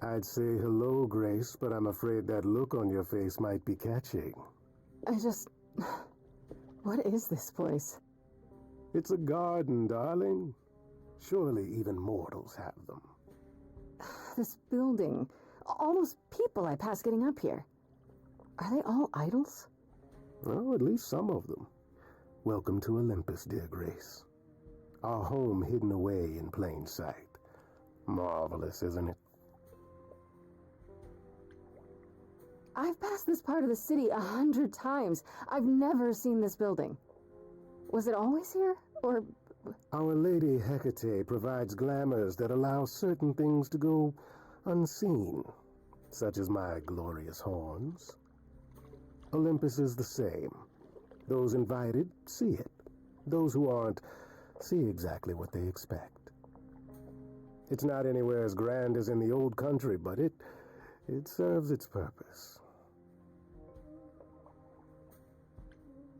I'd say hello, Grace, but I'm afraid that look on your face might be catching. What is this place? It's a garden, darling. Surely even mortals have them. This building. All those people I passed getting up here. Are they all idols? Well, at least some of them. Welcome to Olympus, dear Grace. Our home hidden away in plain sight. Marvelous, isn't it? I've passed this part of the city 100 times. I've never seen this building. Was it always here, or...? Our Lady Hecate provides glamours that allow certain things to go unseen, such as my glorious horns. Olympus is the same. Those invited see it. Those who aren't see exactly what they expect. It's not anywhere as grand as in the old country, but it serves its purpose.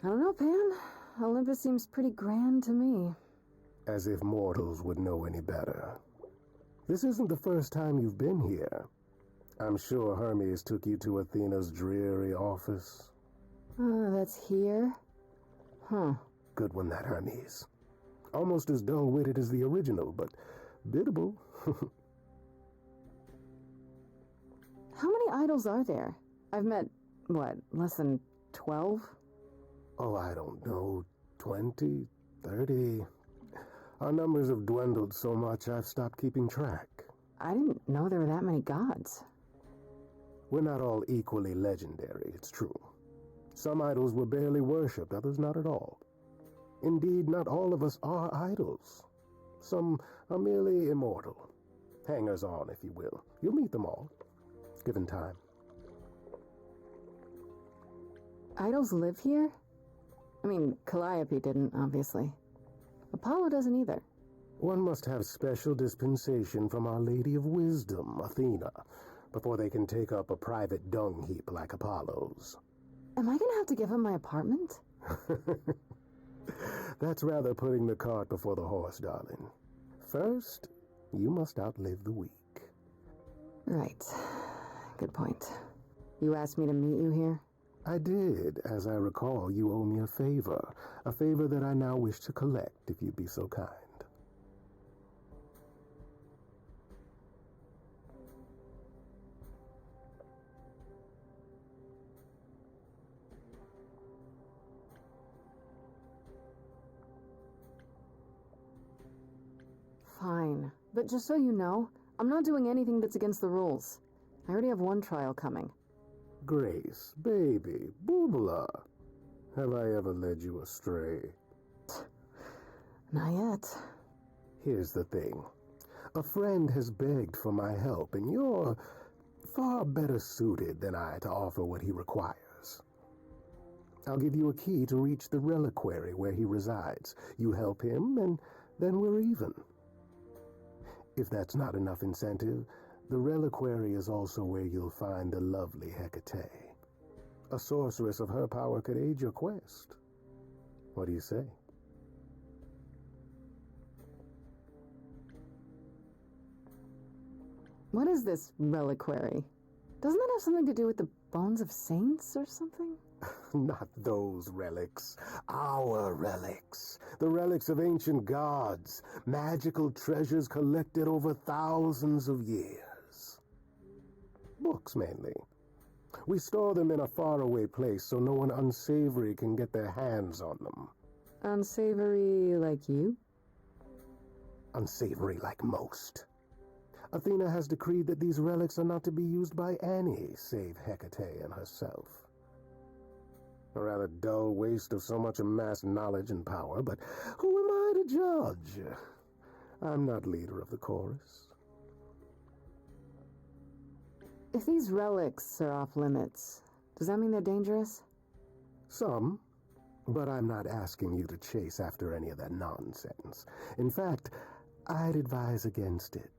I don't know, Pan. Olympus seems pretty grand to me. As if mortals would know any better. This isn't the first time you've been here. I'm sure Hermes took you to Athena's dreary office. That's here? Huh. Good one, that Hermes. Almost as dull-witted as the original, but biddable. How many idols are there? I've met, less than 12? Oh, I don't know, 20, 30. Our numbers have dwindled so much I've stopped keeping track. I didn't know there were that many gods. We're not all equally legendary, it's true. Some idols were barely worshipped, others not at all. Indeed, not all of us are idols. Some are merely immortal. Hangers-on, if you will. You'll meet them all, given time. Idols live here? I mean, Calliope didn't, obviously. Apollo doesn't either. One must have special dispensation from Our Lady of Wisdom, Athena, before they can take up a private dung heap like Apollo's. Am I gonna have to give him my apartment? That's rather putting the cart before the horse, darling. First, you must outlive the weak. Right. Good point. You asked me to meet you here? I did. As I recall, you owe me a favor that I now wish to collect, if you'd be so kind. Fine. But just so you know, I'm not doing anything that's against the rules. I already have one trial coming. Grace, baby, boobala. Have I ever led you astray? Not yet. Here's the thing. A friend has begged for my help, and you're far better suited than I to offer what he requires. I'll give you a key to reach the Reliquary where he resides. You help him, and then we're even. If that's not enough incentive, the Reliquary is also where you'll find the lovely Hecate. A sorceress of her power could aid your quest. What do you say? What is this Reliquary? Doesn't that have something to do with the bones of saints or something? Not those relics. Our relics. The relics of ancient gods. Magical treasures collected over thousands of years. Books, mainly. We store them in a faraway place so no one unsavory can get their hands on them. Unsavory like you? Unsavory like most. Athena has decreed that these relics are not to be used by any save Hecate and herself. A rather dull waste of so much amassed knowledge and power, but who am I to judge? I'm not leader of the chorus. If these relics are off limits, does that mean they're dangerous? Some, but I'm not asking you to chase after any of that nonsense. In fact, I'd advise against it.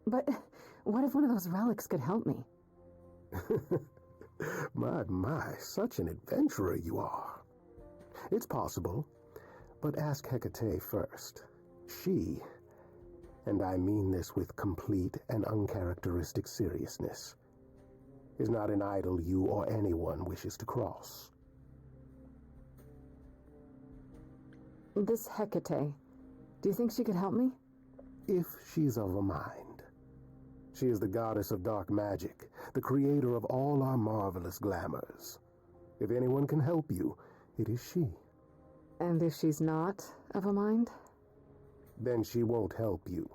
But what if one of those relics could help me? My, such an adventurer you are. It's possible, but ask Hecate first. She, and I mean this with complete and uncharacteristic seriousness, is not an idol you or anyone wishes to cross. This Hecate, do you think she could help me? If she's of a mind. She is the goddess of dark magic, the creator of all our marvelous glamours. If anyone can help you, it is she. And if she's not of a mind? Then she won't help you.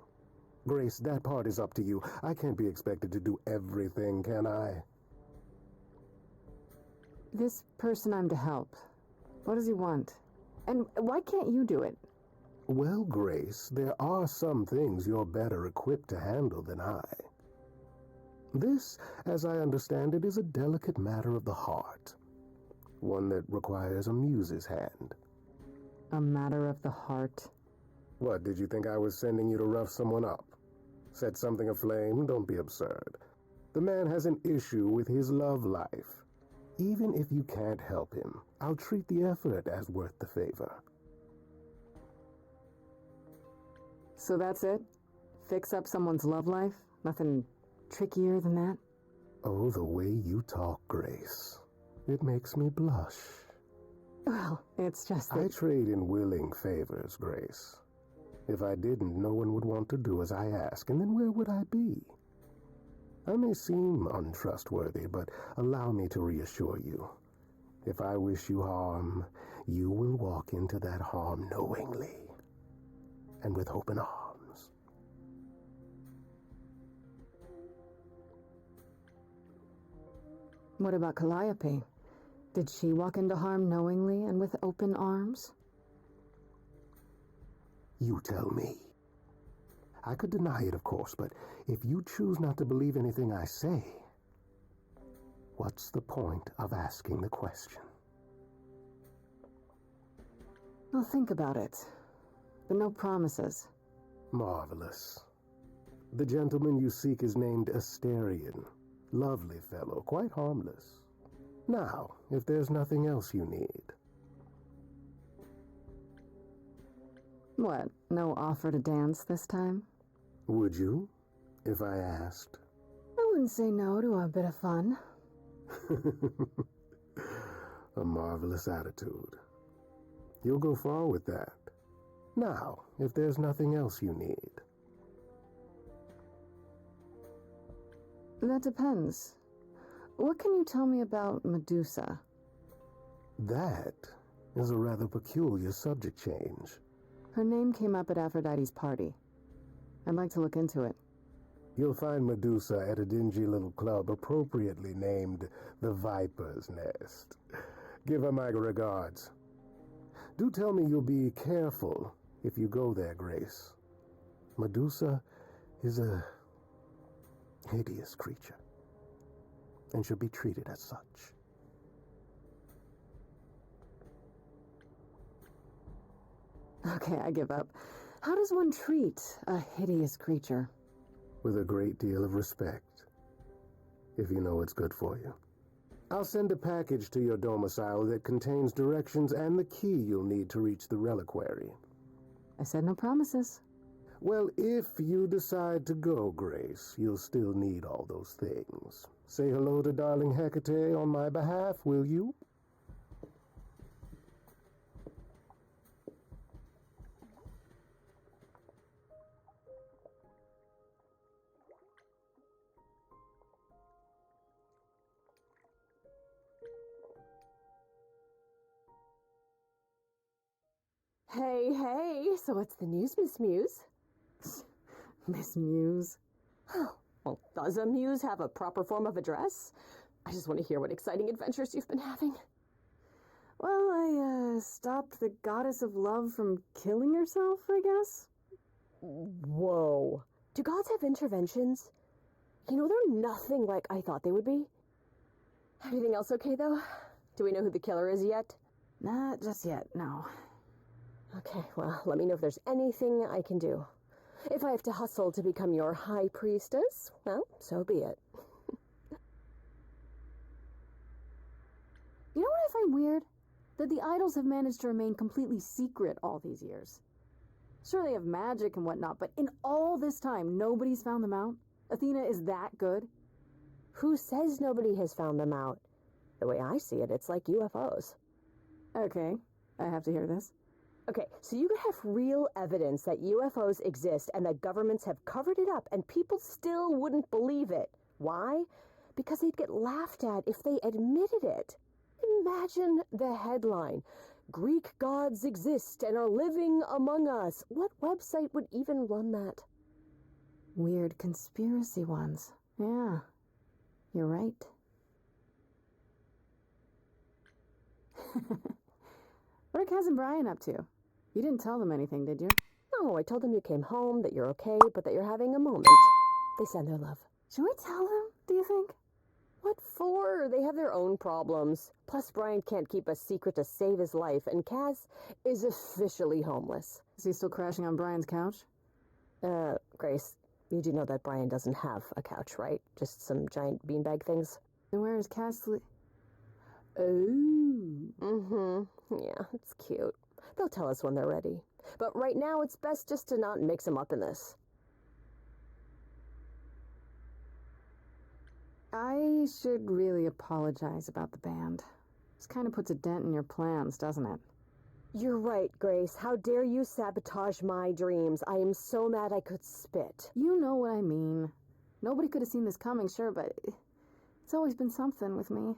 Grace, that part is up to you. I can't be expected to do everything, can I? This person I'm to help, what does he want? And why can't you do it? Well, Grace, there are some things you're better equipped to handle than I. This, as I understand it, is a delicate matter of the heart. One that requires a muse's hand. A matter of the heart? What, did you think I was sending you to rough someone up? Set something aflame? Don't be absurd. The man has an issue with his love life. Even if you can't help him, I'll treat the effort as worth the favor. So that's it? Fix up someone's love life? Nothing trickier than that? Oh, the way you talk, Grace. It makes me blush. Well, it's just that... I trade in willing favors, Grace. If I didn't, no one would want to do as I ask, and then where would I be? I may seem untrustworthy, but allow me to reassure you. If I wish you harm, you will walk into that harm knowingly, and with open arms. What about Calliope? Did she walk into harm knowingly and with open arms? You tell me. I could deny it, of course, but if you choose not to believe anything I say, what's the point of asking the question? I'll think about it, but no promises. Marvelous. The gentleman you seek is named Asterion. Lovely fellow, quite harmless. Now, if there's nothing else you need. What, no offer to dance this time? Would you, if I asked? I wouldn't say no to a bit of fun. A marvelous attitude. You'll go far with that. Now, if there's nothing else you need. That depends. What can you tell me about Medusa? That is a rather peculiar subject change. Her name came up at Aphrodite's party. I'd like to look into it. You'll find Medusa at a dingy little club appropriately named the Viper's Nest. Give her my regards. Do tell me you'll be careful if you go there, Grace. Medusa is a hideous creature and should be treated as such. Okay, I give up. How does one treat a hideous creature? With a great deal of respect, if you know what's good for you. I'll send a package to your domicile that contains directions and the key you'll need to reach the Reliquary. I said no promises. Well, if you decide to go, Grace, you'll still need all those things. Say hello to darling Hecate on my behalf, will you? Hey, so what's the news, Miss Muse? Miss Muse? Well, does a muse have a proper form of address? I just want to hear what exciting adventures you've been having. Well, I stopped the goddess of love from killing herself, I guess? Whoa. Do gods have interventions? You know, they're nothing like I thought they would be. Everything else okay, though? Do we know who the killer is yet? Not just yet, no. Okay, well, let me know if there's anything I can do. If I have to hustle to become your high priestess, well, so be it. You know what I find weird? That the idols have managed to remain completely secret all these years. Sure, they have magic and whatnot, but in all this time, nobody's found them out? Athena is that good? Who says nobody has found them out? The way I see it, it's like UFOs. Okay, I have to hear this. Okay, so you could have real evidence that UFOs exist and that governments have covered it up and people still wouldn't believe it. Why? Because they'd get laughed at if they admitted it. Imagine the headline. Greek gods exist and are living among us. What website would even run that? Weird conspiracy ones. Yeah, you're right. What are Kaz and Brian up to? You didn't tell them anything, did you? No, I told them you came home, that you're okay, but that you're having a moment. They send their love. Should we tell them, do you think? What for? They have their own problems. Plus, Brian can't keep a secret to save his life, and Kaz is officially homeless. Is he still crashing on Brian's couch? Grace, you do know that Brian doesn't have a couch, right? Just some giant beanbag things? Then where is Kaz sleep? Oh. Mm-hmm. Yeah, it's cute. They'll tell us when they're ready. But right now, it's best just to not mix them up in this. I should really apologize about the band. This kind of puts a dent in your plans, doesn't it? You're right, Grace. How dare you sabotage my dreams? I am so mad I could spit. You know what I mean. Nobody could have seen this coming, sure, but it's always been something with me.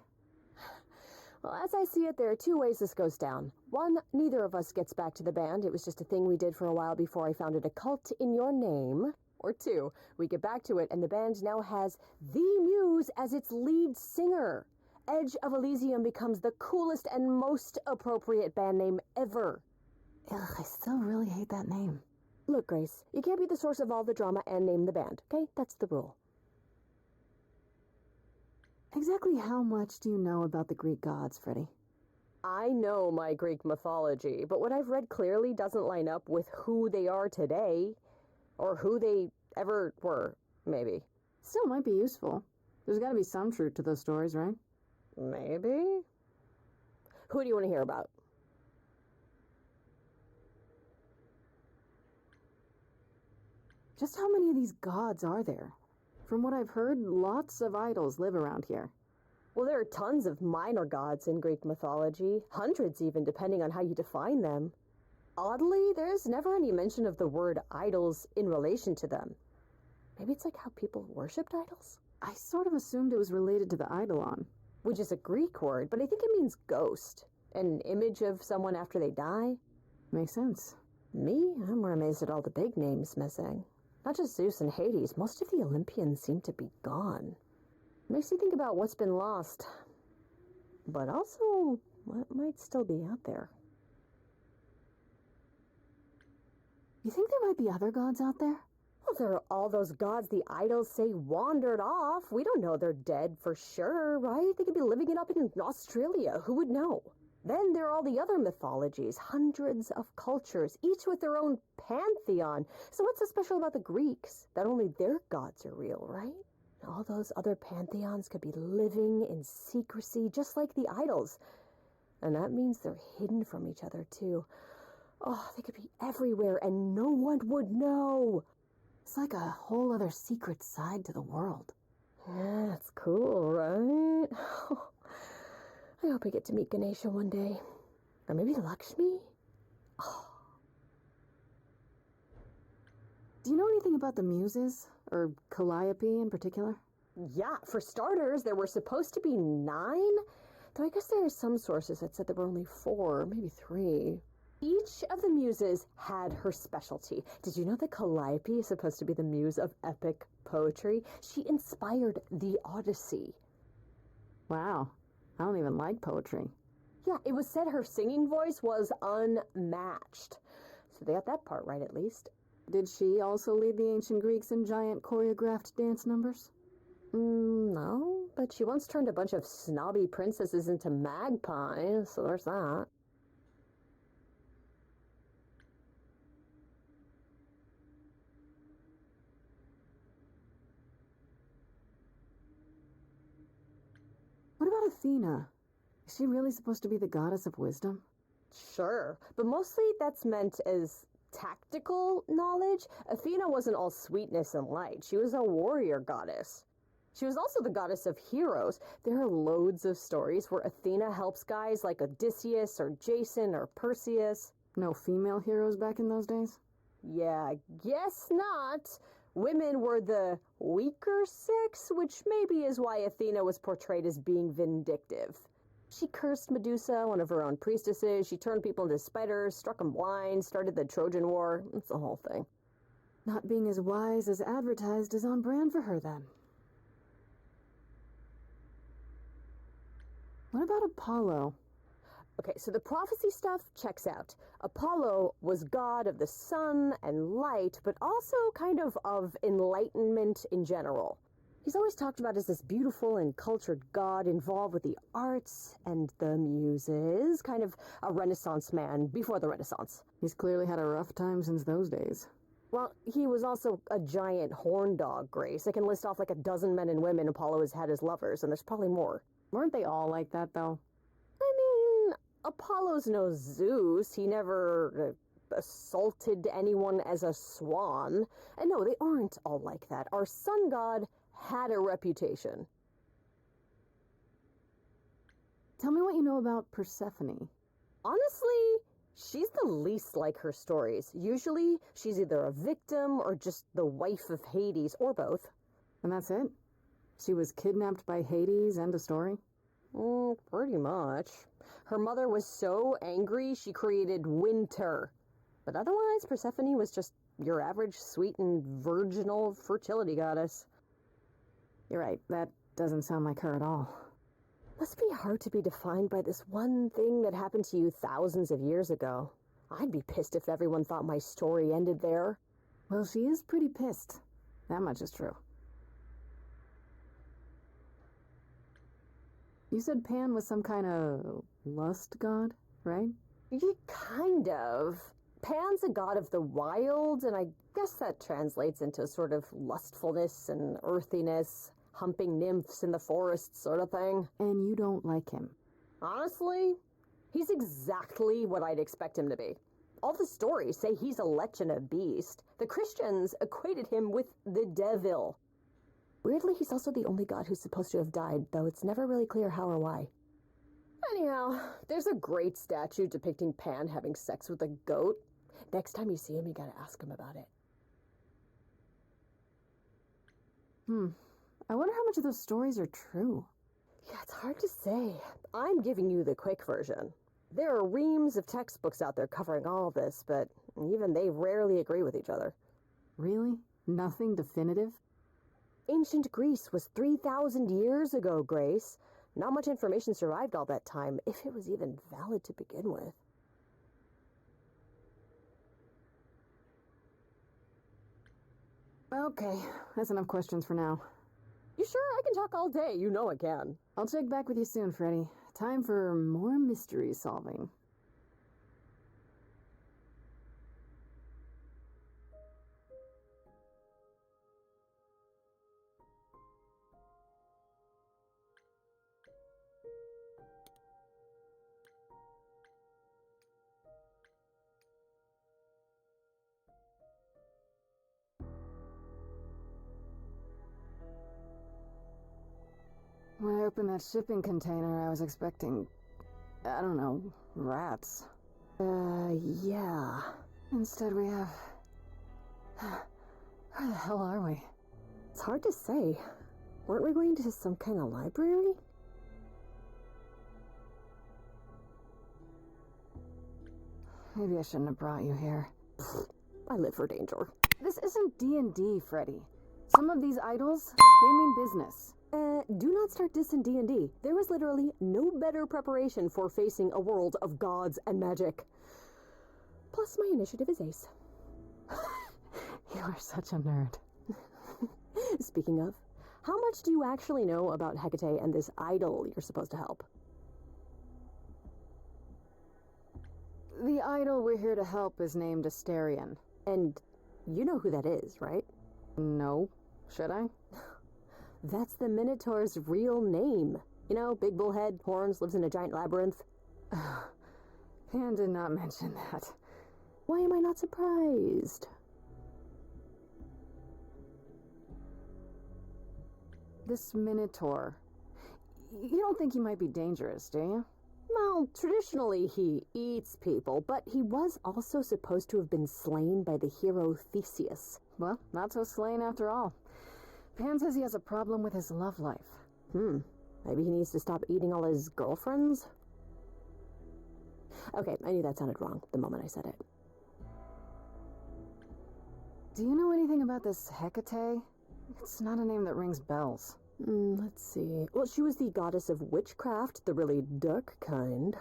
Well, as I see it, there are two ways this goes down. One, neither of us gets back to the band. It was just a thing we did for a while before I founded a cult in your name. Or two, we get back to it and the band now has the Muse as its lead singer. Edge of Elysium becomes the coolest and most appropriate band name ever. Ugh, I still really hate that name. Look, Grace, you can't be the source of all the drama and name the band, okay? That's the rule. Exactly how much do you know about the Greek gods, Freddie? I know my Greek mythology, but what I've read clearly doesn't line up with who they are today. Or who they ever were, maybe. Still might be useful. There's got to be some truth to those stories, right? Maybe. Who do you want to hear about? Just how many of these gods are there? From what I've heard, lots of idols live around here. Well, there are tons of minor gods in Greek mythology. Hundreds even, depending on how you define them. Oddly, there's never any mention of the word idols in relation to them. Maybe it's like how people worshipped idols? I sort of assumed it was related to the eidolon. Which is a Greek word, but I think it means ghost. An image of someone after they die. Makes sense. Me? I'm more amazed at all the big names missing. Not just Zeus and Hades, most of the Olympians seem to be gone. Makes you think about what's been lost. But also, what might still be out there. You think there might be other gods out there? Well, there are all those gods the idols say wandered off. We don't know they're dead for sure, right? They could be living it up in Australia. Who would know? Then there are all the other mythologies, hundreds of cultures, each with their own pantheon. So what's so special about the Greeks? That only their gods are real, right? All those other pantheons could be living in secrecy, just like the idols. And that means they're hidden from each other, too. Oh, they could be everywhere and no one would know. It's like a whole other secret side to the world. Yeah, that's cool, right? I hope I get to meet Ganesha one day. Or maybe Lakshmi? Oh. Do you know anything about the Muses? Or Calliope in particular? Yeah, for starters, there were supposed to be 9. Though I guess there are some sources that said there were only 4, maybe 3. Each of the muses had her specialty. Did you know that Calliope is supposed to be the muse of epic poetry? She inspired the Odyssey. Wow, I don't even like poetry. Yeah, it was said her singing voice was unmatched. So they got that part right, at least. Did she also lead the ancient Greeks in giant choreographed dance numbers? No, but but she once turned a bunch of snobby princesses into magpies, so there's that. What about Athena? Is she really supposed to be the goddess of wisdom? Sure, but mostly that's meant as tactical knowledge. Athena wasn't all sweetness and light. She was a warrior goddess. She was also the goddess of heroes. There are loads of stories where Athena helps guys like Odysseus or Jason or Perseus. No female heroes back in those days? Yeah, guess not. Women were the weaker sex, which maybe is why Athena was portrayed as being vindictive. She cursed Medusa, one of her own priestesses. She turned people into spiders, struck them blind, started the Trojan War. It's the whole thing. Not being as wise as advertised is on brand for her, then. What about Apollo? Okay, so the prophecy stuff checks out. Apollo was god of the sun and light, but also kind of enlightenment in general. He's always talked about as this beautiful and cultured god involved with the arts and the muses, kind of a Renaissance man before the Renaissance. He's clearly had a rough time since those days. Well, he was also a giant horn dog, Grace. I can list off like a dozen men and women Apollo has had as lovers, and there's probably more. Weren't they all like that, though? I mean, Apollo's no Zeus. He never assaulted anyone as a swan. And no, they aren't all like that. Our sun god had a reputation. Tell me what you know about Persephone. Honestly, she's the least like her stories. Usually, she's either a victim or just the wife of Hades, or both. And that's it? She was kidnapped by Hades, end of story? Pretty much. Her mother was so angry, she created winter. But otherwise, Persephone was just your average sweet and virginal fertility goddess. You're right, that doesn't sound like her at all. Must be hard to be defined by this one thing that happened to you thousands of years ago. I'd be pissed if everyone thought my story ended there. Well, she is pretty pissed. That much is true. You said Pan was some kind of lust god, right? Yeah, kind of. Pan's a god of the wild, and I guess that translates into sort of lustfulness and earthiness, humping nymphs in the forest sort of thing. And you don't like him? Honestly, he's exactly what I'd expect him to be. All the stories say he's a lech and a beast. The Christians equated him with the devil. Weirdly, he's also the only god who's supposed to have died, though it's never really clear how or why. Anyhow, there's a great statue depicting Pan having sex with a goat. Next time you see him, you gotta ask him about it. I wonder how much of those stories are true. Yeah, it's hard to say. I'm giving you the quick version. There are reams of textbooks out there covering all of this, but even they rarely agree with each other. Really? Nothing definitive? Ancient Greece was 3,000 years ago, Grace. Not much information survived all that time, if it was even valid to begin with. Okay, that's enough questions for now. You sure? I can talk all day. You know I can. I'll check back with you soon, Freddie. Time for more mystery solving. When I opened that shipping container, I was expecting, I don't know, rats. Yeah. Instead we have... Where the hell are we? It's hard to say. Weren't we going to some kind of library? Maybe I shouldn't have brought you here. I live for danger. This isn't D&D, Freddie. Some of these idols, they mean business. Do not start dissing D&D. There is literally no better preparation for facing a world of gods and magic. Plus, my initiative is ace. You are such a nerd. Speaking of, How much do you actually know about Hecate and this idol you're supposed to help? The idol we're here to help is named Asterion. And you know who that is, right? No. Should I? That's the Minotaur's real name. You know, big bullhead, horns, lives in a giant labyrinth. Pan did not mention that. Why am I not surprised? This Minotaur. You don't think he might be dangerous, do you? Well, traditionally he eats people, but he was also supposed to have been slain by the hero Theseus. Well, not so slain after all. Pan says he has a problem with his love life. Maybe he needs to stop eating all his girlfriends? Okay, I knew that sounded wrong the moment I said it. Do you know anything about this Hecate? It's not a name that rings bells. Let's see. Well, she was the goddess of witchcraft, the really dark kind.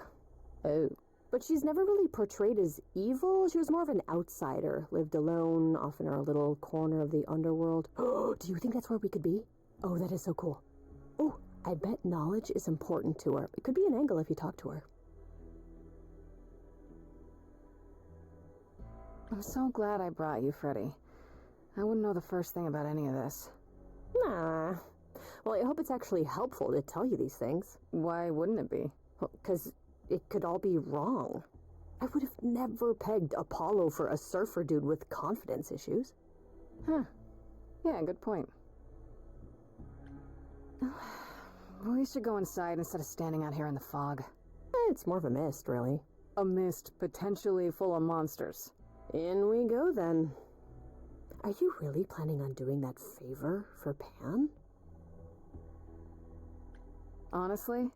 Oh. But she's never really portrayed as evil. She was more of an outsider, lived alone, off in her little corner of the underworld. Oh, do you think that's where we could be? Oh, that is so cool. Oh, I bet knowledge is important to her. It could be an angle if you talk to her. I'm so glad I brought you, Freddie. I wouldn't know the first thing about any of this. Nah. Well, I hope it's actually helpful to tell you these things. Why wouldn't it be? Well, 'cause it could all be wrong. I would have never pegged Apollo for a surfer dude with confidence issues. Huh. Yeah, good point. We should go inside instead of standing out here in the fog. It's more of a mist, really. A mist potentially full of monsters. In we go, then. Are you really planning on doing that favor for Pan? Honestly,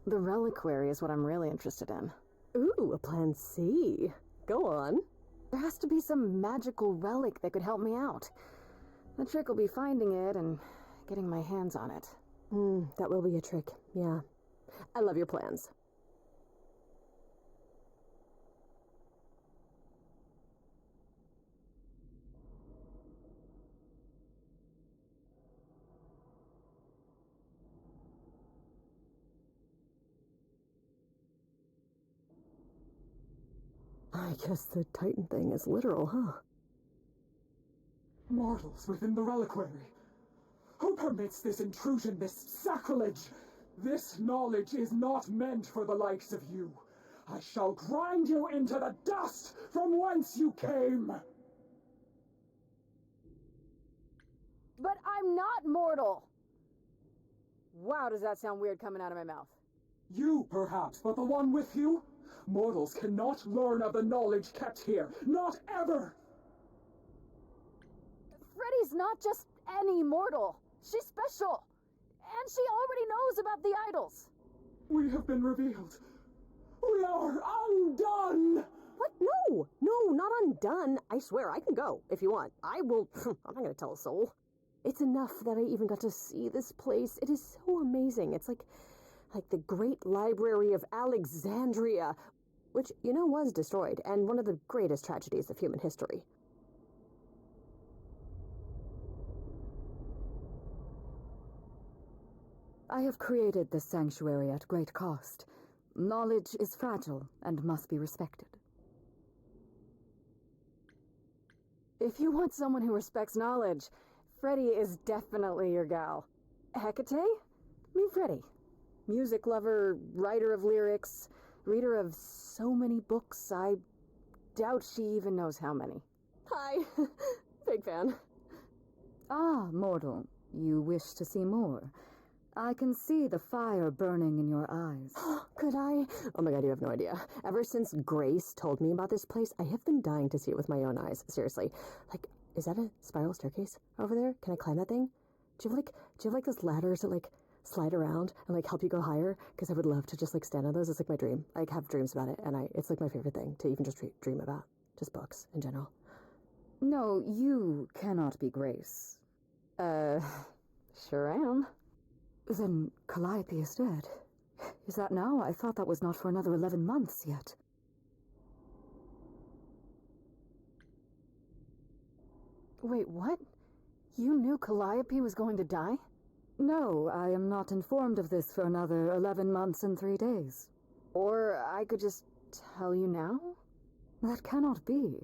the Reliquary is what I'm really interested in. Ooh, a plan C. Go on. There has to be some magical relic that could help me out. The trick will be finding it and getting my hands on it. That will be a trick, yeah. I love your plans. I guess the Titan thing is literal, huh? Mortals within the Reliquary. Who permits this intrusion, this sacrilege? This knowledge is not meant for the likes of you. I shall grind you into the dust from whence you came. But I'm not mortal! Wow, does that sound weird coming out of my mouth? You, perhaps, but the one with you? Mortals cannot learn of the knowledge kept here. Not ever! Freddie's not just any mortal. She's special. And she already knows about the idols. We have been revealed. We are undone! What? No! No, not undone. I swear, I can go, if you want. I will... I'm not gonna tell a soul. It's enough that I even got to see this place. It is so amazing. It's like the Great Library of Alexandria, which, you know, was destroyed, and one of the greatest tragedies of human history. I have created this sanctuary at great cost. Knowledge is fragile and must be respected. If you want someone who respects knowledge, Freddie is definitely your gal. Hecate? Meet Freddie. Music lover, writer of lyrics, reader of so many books, I doubt she even knows how many. Hi. Big fan. Ah, mortal, you wish to see more. I can see the fire burning in your eyes. Could I? Oh my god, you have no idea. Ever since Grace told me about this place, I have been dying to see it with my own eyes. Seriously. Like, is that a spiral staircase over there? Can I climb that thing? Do you have like those ladders that like slide around and like help you go higher? Because I would love to just like stand on those. It's like my dream. I have dreams about it, and it's like my favorite thing to even just dream about. Just books in general. No, you cannot be Grace. Sure am. Then Calliope is dead. Is that now? I thought that was not for another 11 months yet. Wait, what? You knew Calliope was going to die? No, I am not informed of this for another 11 months and 3 days. Or I could just tell you now? That cannot be.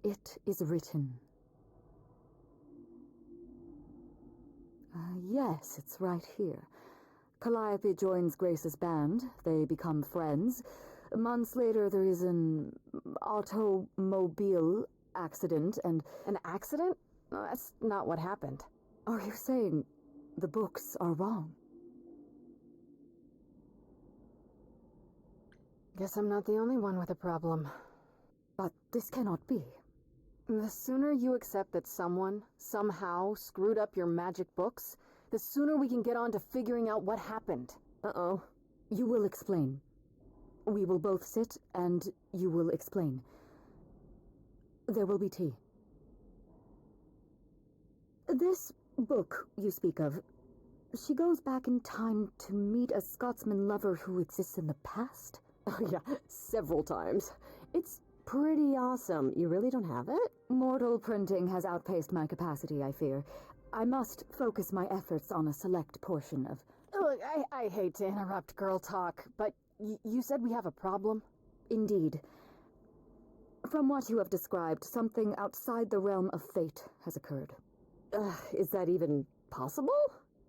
It is written. Yes, it's right here. Calliope joins Grace's band. They become friends. Months later, there is an automobile accident and... An accident? No, that's not what happened. Are you saying the books are wrong? Guess I'm not the only one with a problem. But this cannot be. The sooner you accept that someone, somehow, screwed up your magic books, the sooner we can get on to figuring out what happened. Uh-oh. You will explain. We will both sit, and you will explain. There will be tea. This book you speak of, she goes back in time to meet a Scotsman lover who exists in the past? Oh yeah, several times. It's pretty awesome. You really don't have it? Mortal printing has outpaced my capacity, I fear. I must focus my efforts on a select portion of... Look, I hate to interrupt girl talk, but you said we have a problem? Indeed. From what you have described, something outside the realm of fate has occurred. Is that even possible?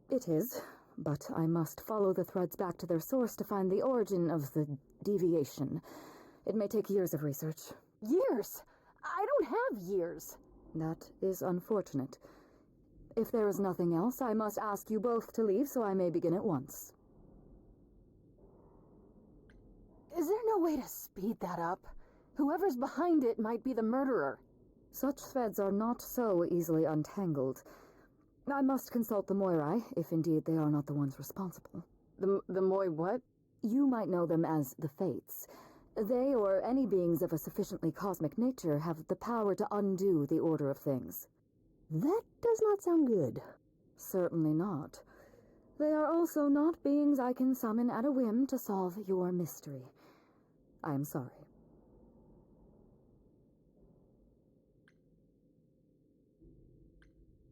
It is, but I must follow the threads back to their source to find the origin of the deviation. It may take years of research. Years? I don't have years. That is unfortunate. If there is nothing else, I must ask you both to leave so I may begin at once. Is there no way to speed that up? Whoever's behind it might be the murderer. Such threads are not so easily untangled. I must consult the Moirai, if indeed they are not the ones responsible. The Moi what? You might know them as the Fates. They, or any beings of a sufficiently cosmic nature, have the power to undo the order of things. That does not sound good. Certainly not. They are also not beings I can summon at a whim to solve your mystery. I am sorry.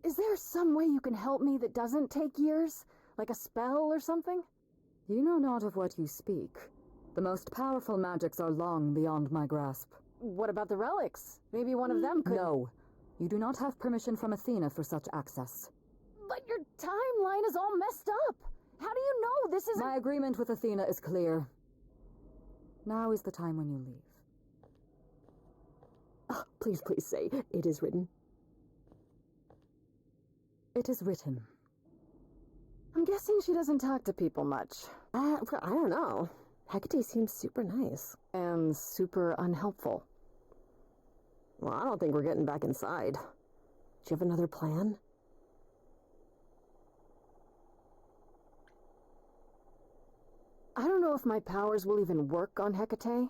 Is there some way you can help me that doesn't take years? Like a spell or something? You know not of what you speak. The most powerful magics are long beyond my grasp. What about the relics? Maybe one of them could... No. You do not have permission from Athena for such access. But your timeline is all messed up! How do you know this isn't... My agreement with Athena is clear. Now is the time when you leave. Oh, please say, it is written. It is written. I'm guessing she doesn't talk to people much. I don't know. Hecate seems super nice. And super unhelpful. Well, I don't think we're getting back inside. Do you have another plan? I don't know if my powers will even work on Hecate,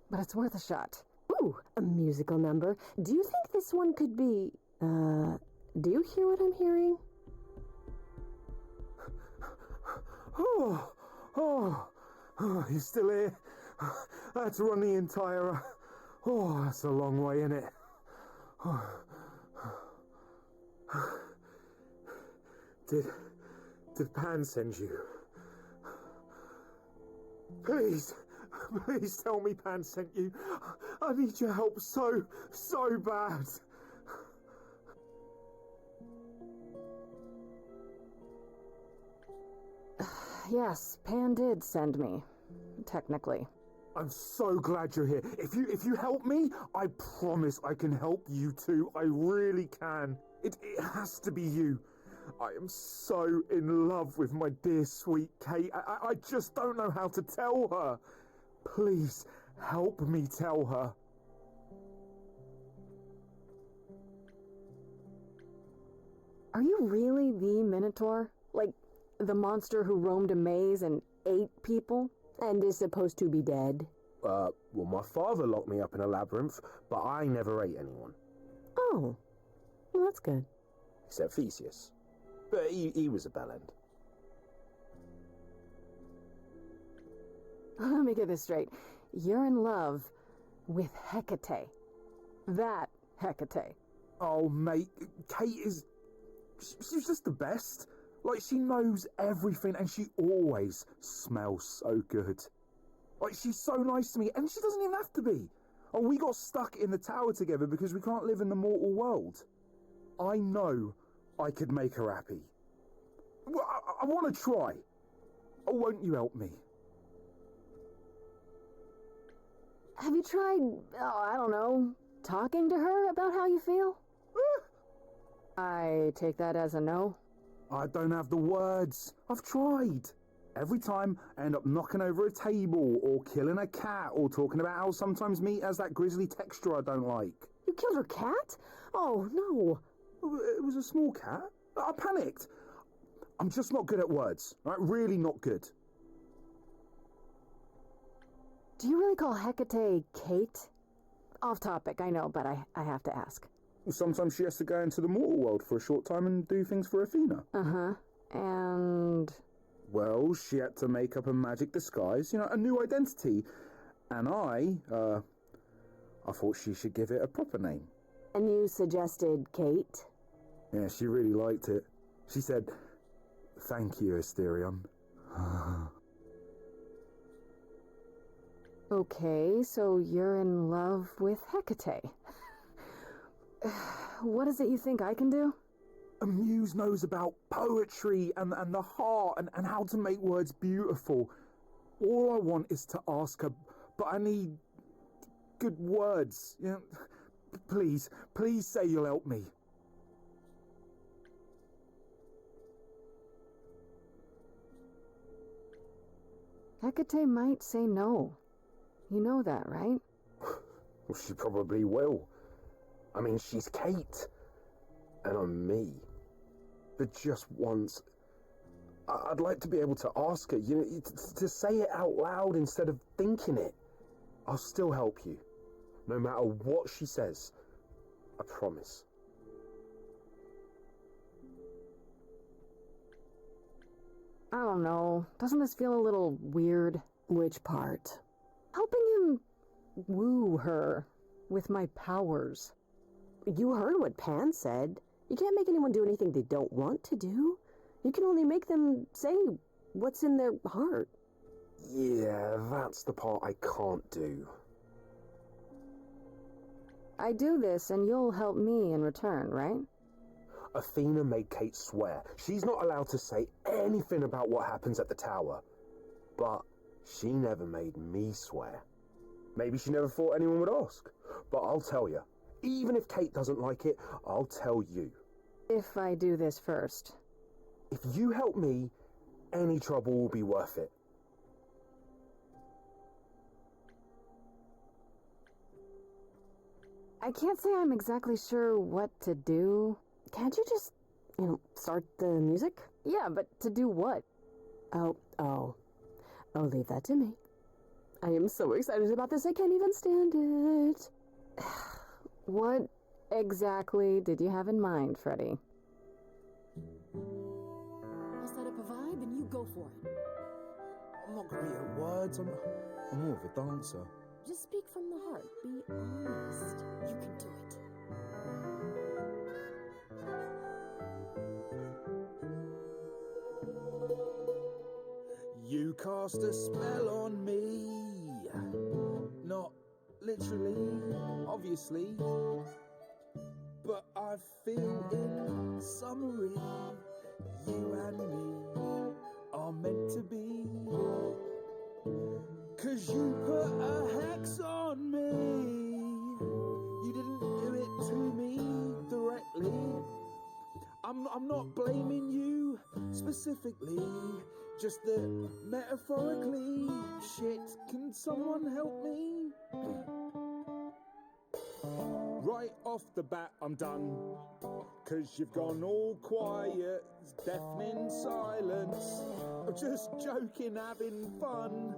but it's worth a shot. Ooh, a musical number. Do you think this one could be, do you hear what I'm hearing? Oh, you still here? I had to run the entire... Oh, that's a long way, innit? Did Pan send you? Please tell me Pan sent you. I need your help so bad. Yes, Pan did send me. Technically. I'm so glad you're here. If you help me, I promise I can help you too. I really can. It has to be you. I am so in love with my dear sweet Kate. I just don't know how to tell her. Please help me tell her. Are you really the Minotaur? Like, the monster who roamed a maze and ate people? And is supposed to be dead? Well, my father locked me up in a labyrinth, but I never ate anyone. Oh, well, that's good. Except Theseus. But he was a bellend. Let me get this straight. You're in love with Hecate. That Hecate. Oh, mate, Kate is She's just the best. Like, she knows everything and she always smells so good. Like, she's so nice to me and she doesn't even have to be. Oh, we got stuck in the tower together because we can't live in the mortal world. I know I could make her happy. Well, I want to try. Oh, won't you help me? Have you tried, I don't know, talking to her about how you feel? I take that as a no. I don't have the words. I've tried. Every time I end up knocking over a table or killing a cat or talking about how sometimes meat has that grisly texture I don't like. You killed her cat? Oh, no. It was a small cat. I panicked. I'm just not good at words. Right? Really not good. Do you really call Hecate Kate? Off topic, I know, but I have to ask. Well, sometimes she has to go into the mortal world for a short time and do things for Athena. Uh-huh. And... Well, she had to make up a magic disguise, a new identity. And I thought she should give it a proper name. And you suggested Kate? Yeah, she really liked it. She said, "Thank you, Asterion." Okay, so you're in love with Hecate. What is it you think I can do? A muse knows about poetry and the heart and how to make words beautiful. All I want is to ask her, but I need good words. Please say you'll help me. Hecate might say no. You know that, right? Well, she probably will. I mean, she's Kate, and I'm me. But just once, I'd like to be able to ask her, to say it out loud instead of thinking it. I'll still help you, no matter what she says. I promise. I don't know. Doesn't this feel a little weird? Which part? Helping him woo her with my powers. You heard what Pan said. You can't make anyone do anything they don't want to do. You can only make them say what's in their heart. Yeah, that's the part I can't do. I do this and you'll help me in return, right? Athena made Kate swear she's not allowed to say anything about what happens at the tower. But she never made me swear. Maybe she never thought anyone would ask. But I'll tell you, even if Kate doesn't like it, I'll tell you. If I do this first. If you help me, any trouble will be worth it. I can't say I'm exactly sure what to do. Can't you just, start the music? Yeah, but to do what? Oh, leave that to me. I am so excited about this, I can't even stand it. What exactly did you have in mind, Freddie? I'll set up a vibe and you go for it. I'm not great at words. I'm more of a dancer. Just speak from the heart. Be honest. You can do it. You cast a spell on me. Not literally, obviously. But I feel in summary, you and me are meant to be. 'Cause you put a hex on me. You didn't do it to me directly. I'm not blaming you specifically, just that metaphorically. Shit, can someone help me? Right off the bat, I'm done. 'Cause you've gone all quiet, deafening silence. I'm just joking, having fun.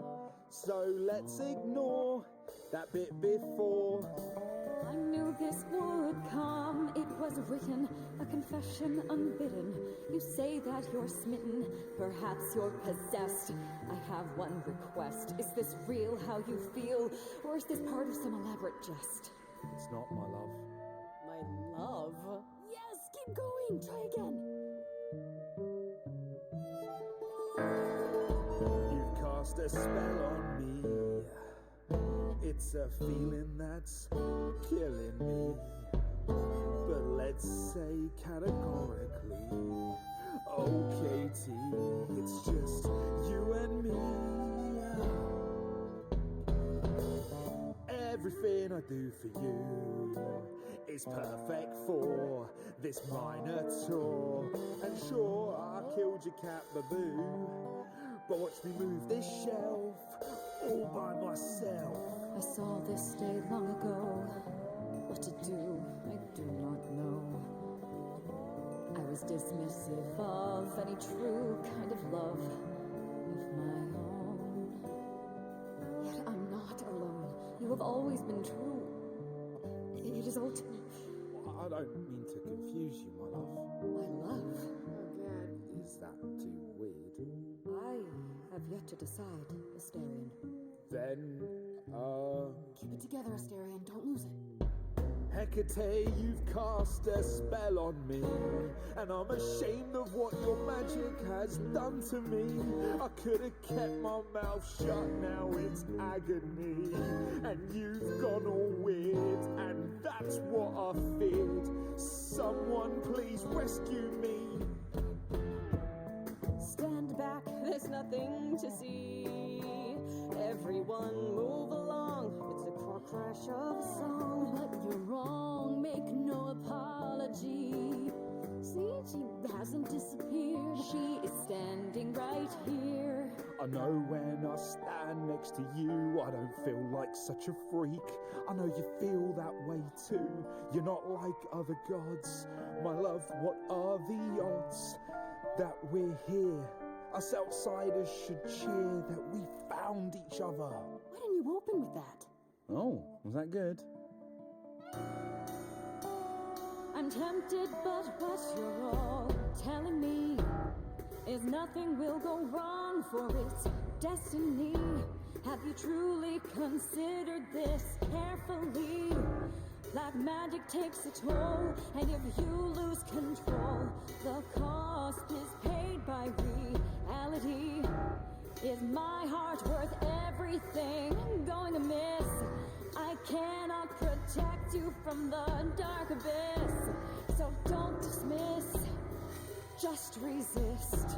So let's ignore that bit before. I knew this would come. It was written, a confession unbidden. You say that you're smitten, perhaps you're possessed. I have one request. Is this real how you feel, or is this part of some elaborate jest? It's not, my love. My love? Yes, keep going. Try again. cast a spell on me. It's a feeling that's killing me. But let's say categorically, oh Katie, it's just you and me. Everything I do for you is perfect for this Minotaur. And sure, I killed your cat Baboo, but watch me move this shelf all by myself. I saw this day long ago. What to do, I do not know. I was dismissive of any true kind of love of my own. Yet I'm not alone. You have always been true. It is all too... I don't mean to confuse you, my love. My love? Is that too weird? I have yet to decide, Asterion. Then, Keep it together, Asterion. Don't lose it. Hecate, you've cast a spell on me, and I'm ashamed of what your magic has done to me. I could have kept my mouth shut, now it's agony, and you've gone all weird, and that's what I feared. Someone please rescue me. Stand back, there's nothing to see. Everyone move along, it's a car crash of a song. But you're wrong, make no apology. See, she hasn't disappeared. She is standing right here. I know when I stand next to you, I don't feel like such a freak. I know you feel that way too. You're not like other gods. My love, what are the odds that we're here? Us outsiders should cheer that we found each other. Why didn't you open with that? Oh, was that good? I'm tempted, but what you're all telling me is nothing will go wrong, for it's destiny. Have you truly considered this carefully? Black magic takes a toll, and if you lose control, the cost is paid by reality. Is my heart worth everything going amiss? I cannot protect you from the dark abyss, so don't dismiss, just resist.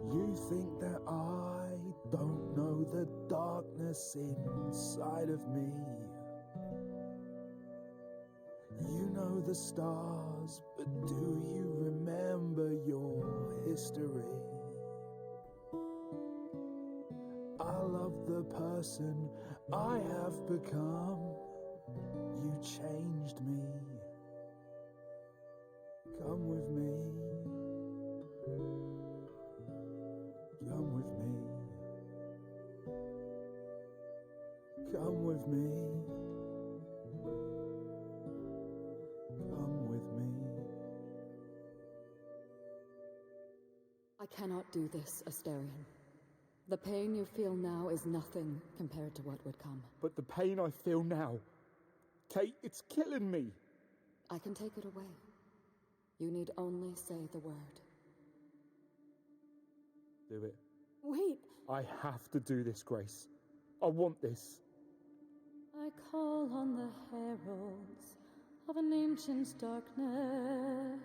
You think that I don't know the darkness inside of me? You know the stars, but do you remember your history? I love the person I have become. You changed me. Come with me. Come with me. Come with me. Come with me. I cannot do this, Asterion. The pain you feel now is nothing compared to what would come. But the pain I feel now, Kate, it's killing me. I can take it away. You need only say the word. Do it. Wait. I have to do this, Grace. I want this. I call on the heralds of an ancient darkness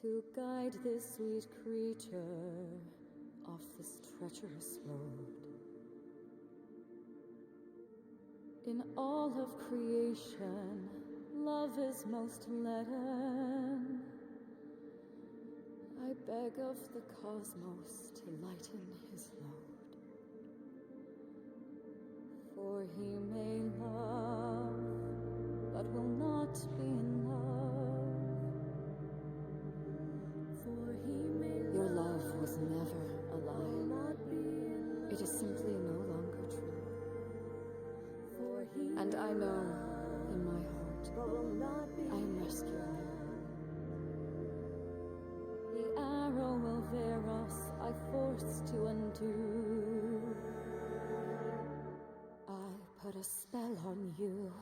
to guide this sweet creature off this treacherous road. In all of creation, love is most leaden. I beg of the cosmos to lighten his load. For he may love, but will not be in love. For he may Your love was never a lie. It is simply no longer true. And I know, in my heart, I am rescuing you. The arrow will veer us, I force to undo. I put a spell on you.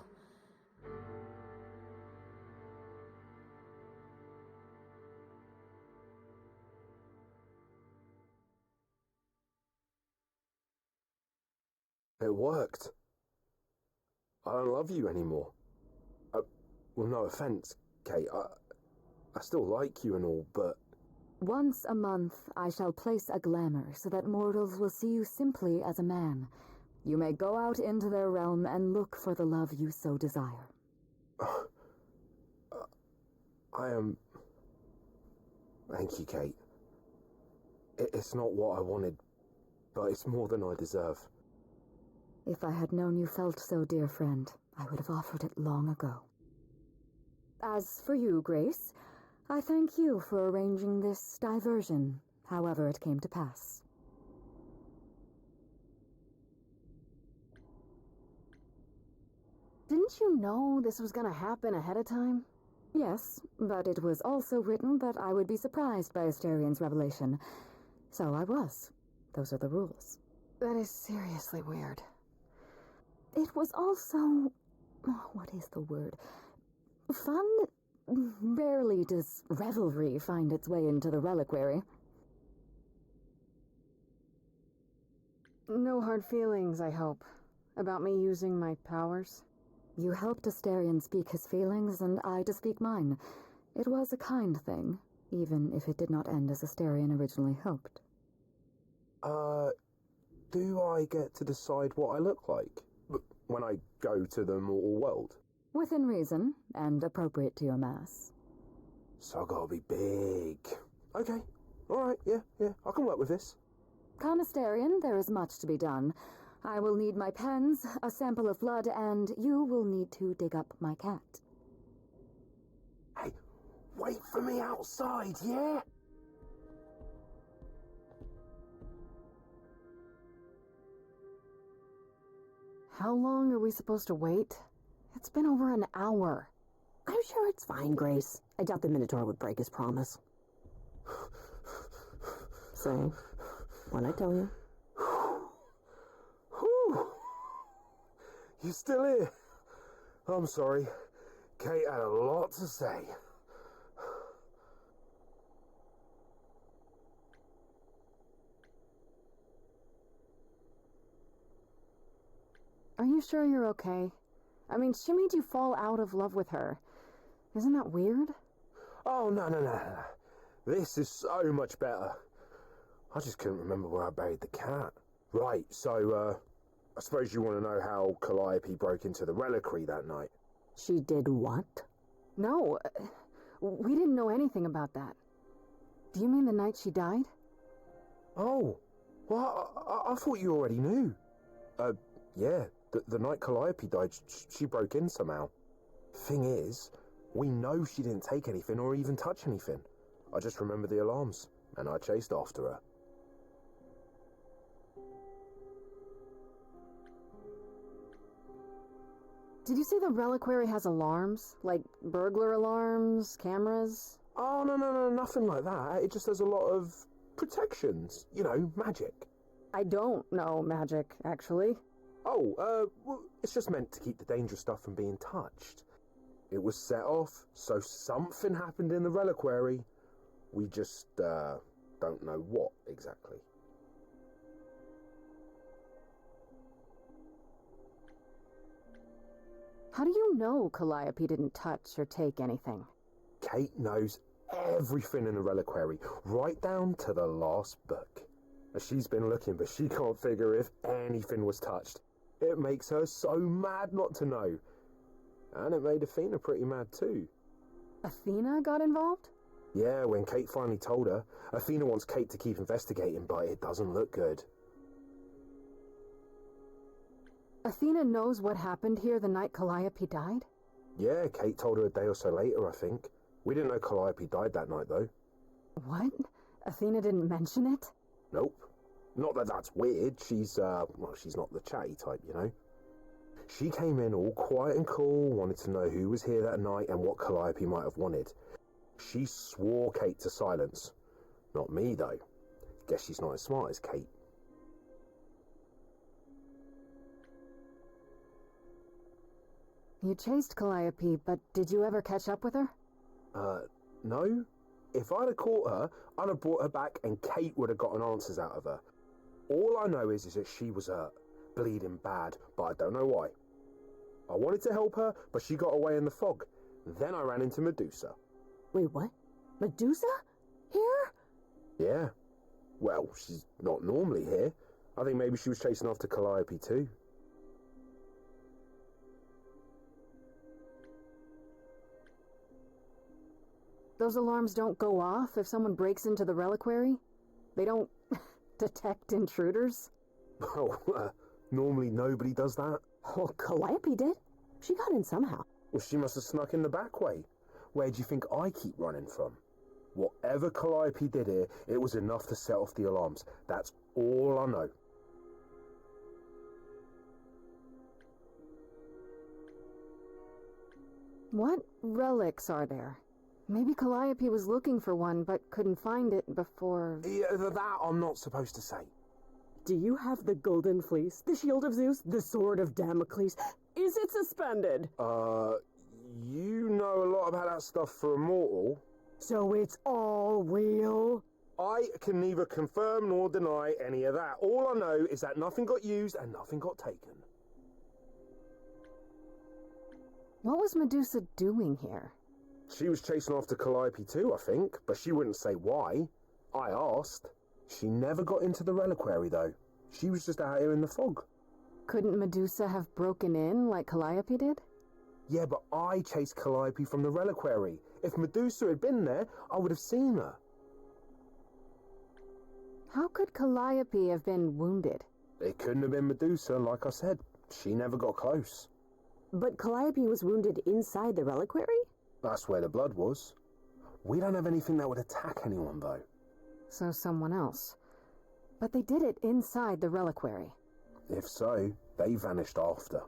It worked. I don't love you anymore. Well, no offense, Kate. I still like you and all, but... Once a month, I shall place a glamour so that mortals will see you simply as a man. You may go out into their realm and look for the love you so desire. I am... Thank you, Kate. It's not what I wanted, but it's more than I deserve. If I had known you felt so, dear friend, I would have offered it long ago. As for you, Grace, I thank you for arranging this diversion, however it came to pass. Didn't you know this was gonna happen ahead of time? Yes, but it was also written that I would be surprised by Asterion's revelation. So I was. Those are the rules. That is seriously weird. It was also... what is the word? Fun? Rarely does revelry find its way into the Reliquary. No hard feelings, I hope, about me using my powers? You helped Asterion speak his feelings, and I to speak mine. It was a kind thing, even if it did not end as Asterion originally hoped. Do I get to decide what I look like when I go to the mortal world? Within reason, and appropriate to your mass. So I gotta be big. Okay, alright, yeah, I can work with this. Come, Asterion, there is much to be done. I will need my pens, a sample of blood, and you will need to dig up my cat. Hey, wait for me outside, yeah? How long are we supposed to wait? It's been over an hour. I'm sure it's fine, Grace. I doubt the Minotaur would break his promise. So, what'd I tell you? You still here? I'm sorry. Kate had a lot to say. Are you sure you're okay? I mean, she made you fall out of love with her. Isn't that weird? Oh, no. This is so much better. I just couldn't remember where I buried the cat. Right, so, I suppose you want to know how Calliope broke into the Reliquary that night. She did what? No, we didn't know anything about that. Do you mean the night she died? Oh, well, I thought you already knew. Yeah, the night Calliope died, she broke in somehow. Thing is, we know she didn't take anything or even touch anything. I just remember the alarms, and I chased after her. Did you say the Reliquary has alarms? Like burglar alarms, cameras? Oh, no, nothing like that. It just has a lot of protections. You know, magic. I don't know magic, actually. Oh, well, it's just meant to keep the dangerous stuff from being touched. It was set off, so something happened in the Reliquary. We just, don't know what exactly. How do you know Calliope didn't touch or take anything? Kate knows everything in the Reliquary, right down to the last book. She's been looking, but she can't figure if anything was touched. It makes her so mad not to know. And it made Athena pretty mad too. Athena got involved? Yeah, when Kate finally told her, Athena wants Kate to keep investigating, but it doesn't look good. Athena knows what happened here the night Calliope died? Yeah, Kate told her a day or so later, I think. We didn't know Calliope died that night, though. What? Athena didn't mention it? Nope. Not that that's weird. She's not the chatty type, you know. She came in all quiet and cool, wanted to know who was here that night and what Calliope might have wanted. She swore Kate to silence. Not me, though. Guess she's not as smart as Kate. You chased Calliope, but did you ever catch up with her? No. If I'd have caught her, I'd have brought her back and Kate would have gotten answers out of her. All I know is that she was hurt. bleeding bad, but I don't know why. I wanted to help her, but she got away in the fog. Then I ran into Medusa. Wait, what? Medusa? Here? Yeah. Well, she's not normally here. I think maybe she was chasing after Calliope too. Those alarms don't go off if someone breaks into the reliquary? They don't detect intruders? Oh, normally nobody does that. Well, Calliope did. She got in somehow. Well, she must have snuck in the back way. Where do you think I keep running from? Whatever Calliope did here, it was enough to set off the alarms. That's all I know. What relics are there? Maybe Calliope was looking for one, but couldn't find it before... Yeah, that I'm not supposed to say. Do you have the golden fleece, the shield of Zeus, the sword of Damocles? Is it suspended? You know a lot about that stuff for a mortal. So it's all real? I can neither confirm nor deny any of that. All I know is that nothing got used and nothing got taken. What was Medusa doing here? She was chasing after Calliope too, I think, but she wouldn't say why. I asked. She never got into the reliquary, though. She was just out here in the fog. Couldn't Medusa have broken in like Calliope did? Yeah, but I chased Calliope from the reliquary. If Medusa had been there, I would have seen her. How could Calliope have been wounded? It couldn't have been Medusa, like I said. She never got close. But Calliope was wounded inside the reliquary? That's where the blood was. We don't have anything that would attack anyone, though. So someone else. But they did it inside the reliquary. If so, they vanished after.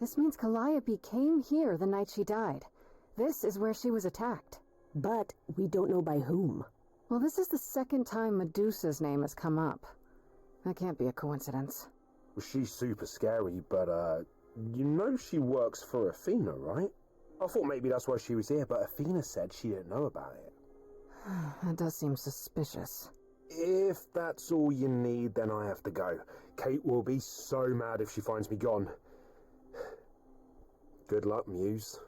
This means Calliope came here the night she died. This is where she was attacked. But we don't know by whom. Well, this is the second time Medusa's name has come up. That can't be a coincidence. Well, she's super scary, but, you know she works for Athena, right? I thought maybe that's why she was here, but Athena said she didn't know about it. That does seem suspicious. If that's all you need, then I have to go. Kate will be so mad if she finds me gone. Good luck, Muse.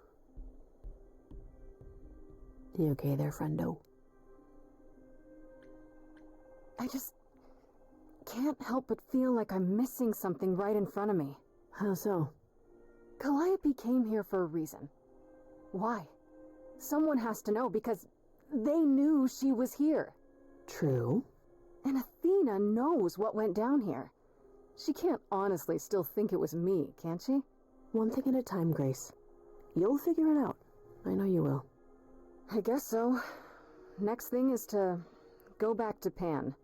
You okay there, friendo? I just can't help but feel like I'm missing something right in front of me. How so? Calliope came here for a reason. Why? Someone has to know, because they knew she was here. True. And Athena knows what went down here. She can't honestly still think it was me, can she? One thing at a time, Grace. You'll figure it out. I know you will. I guess so. Next thing is to go back to Pan.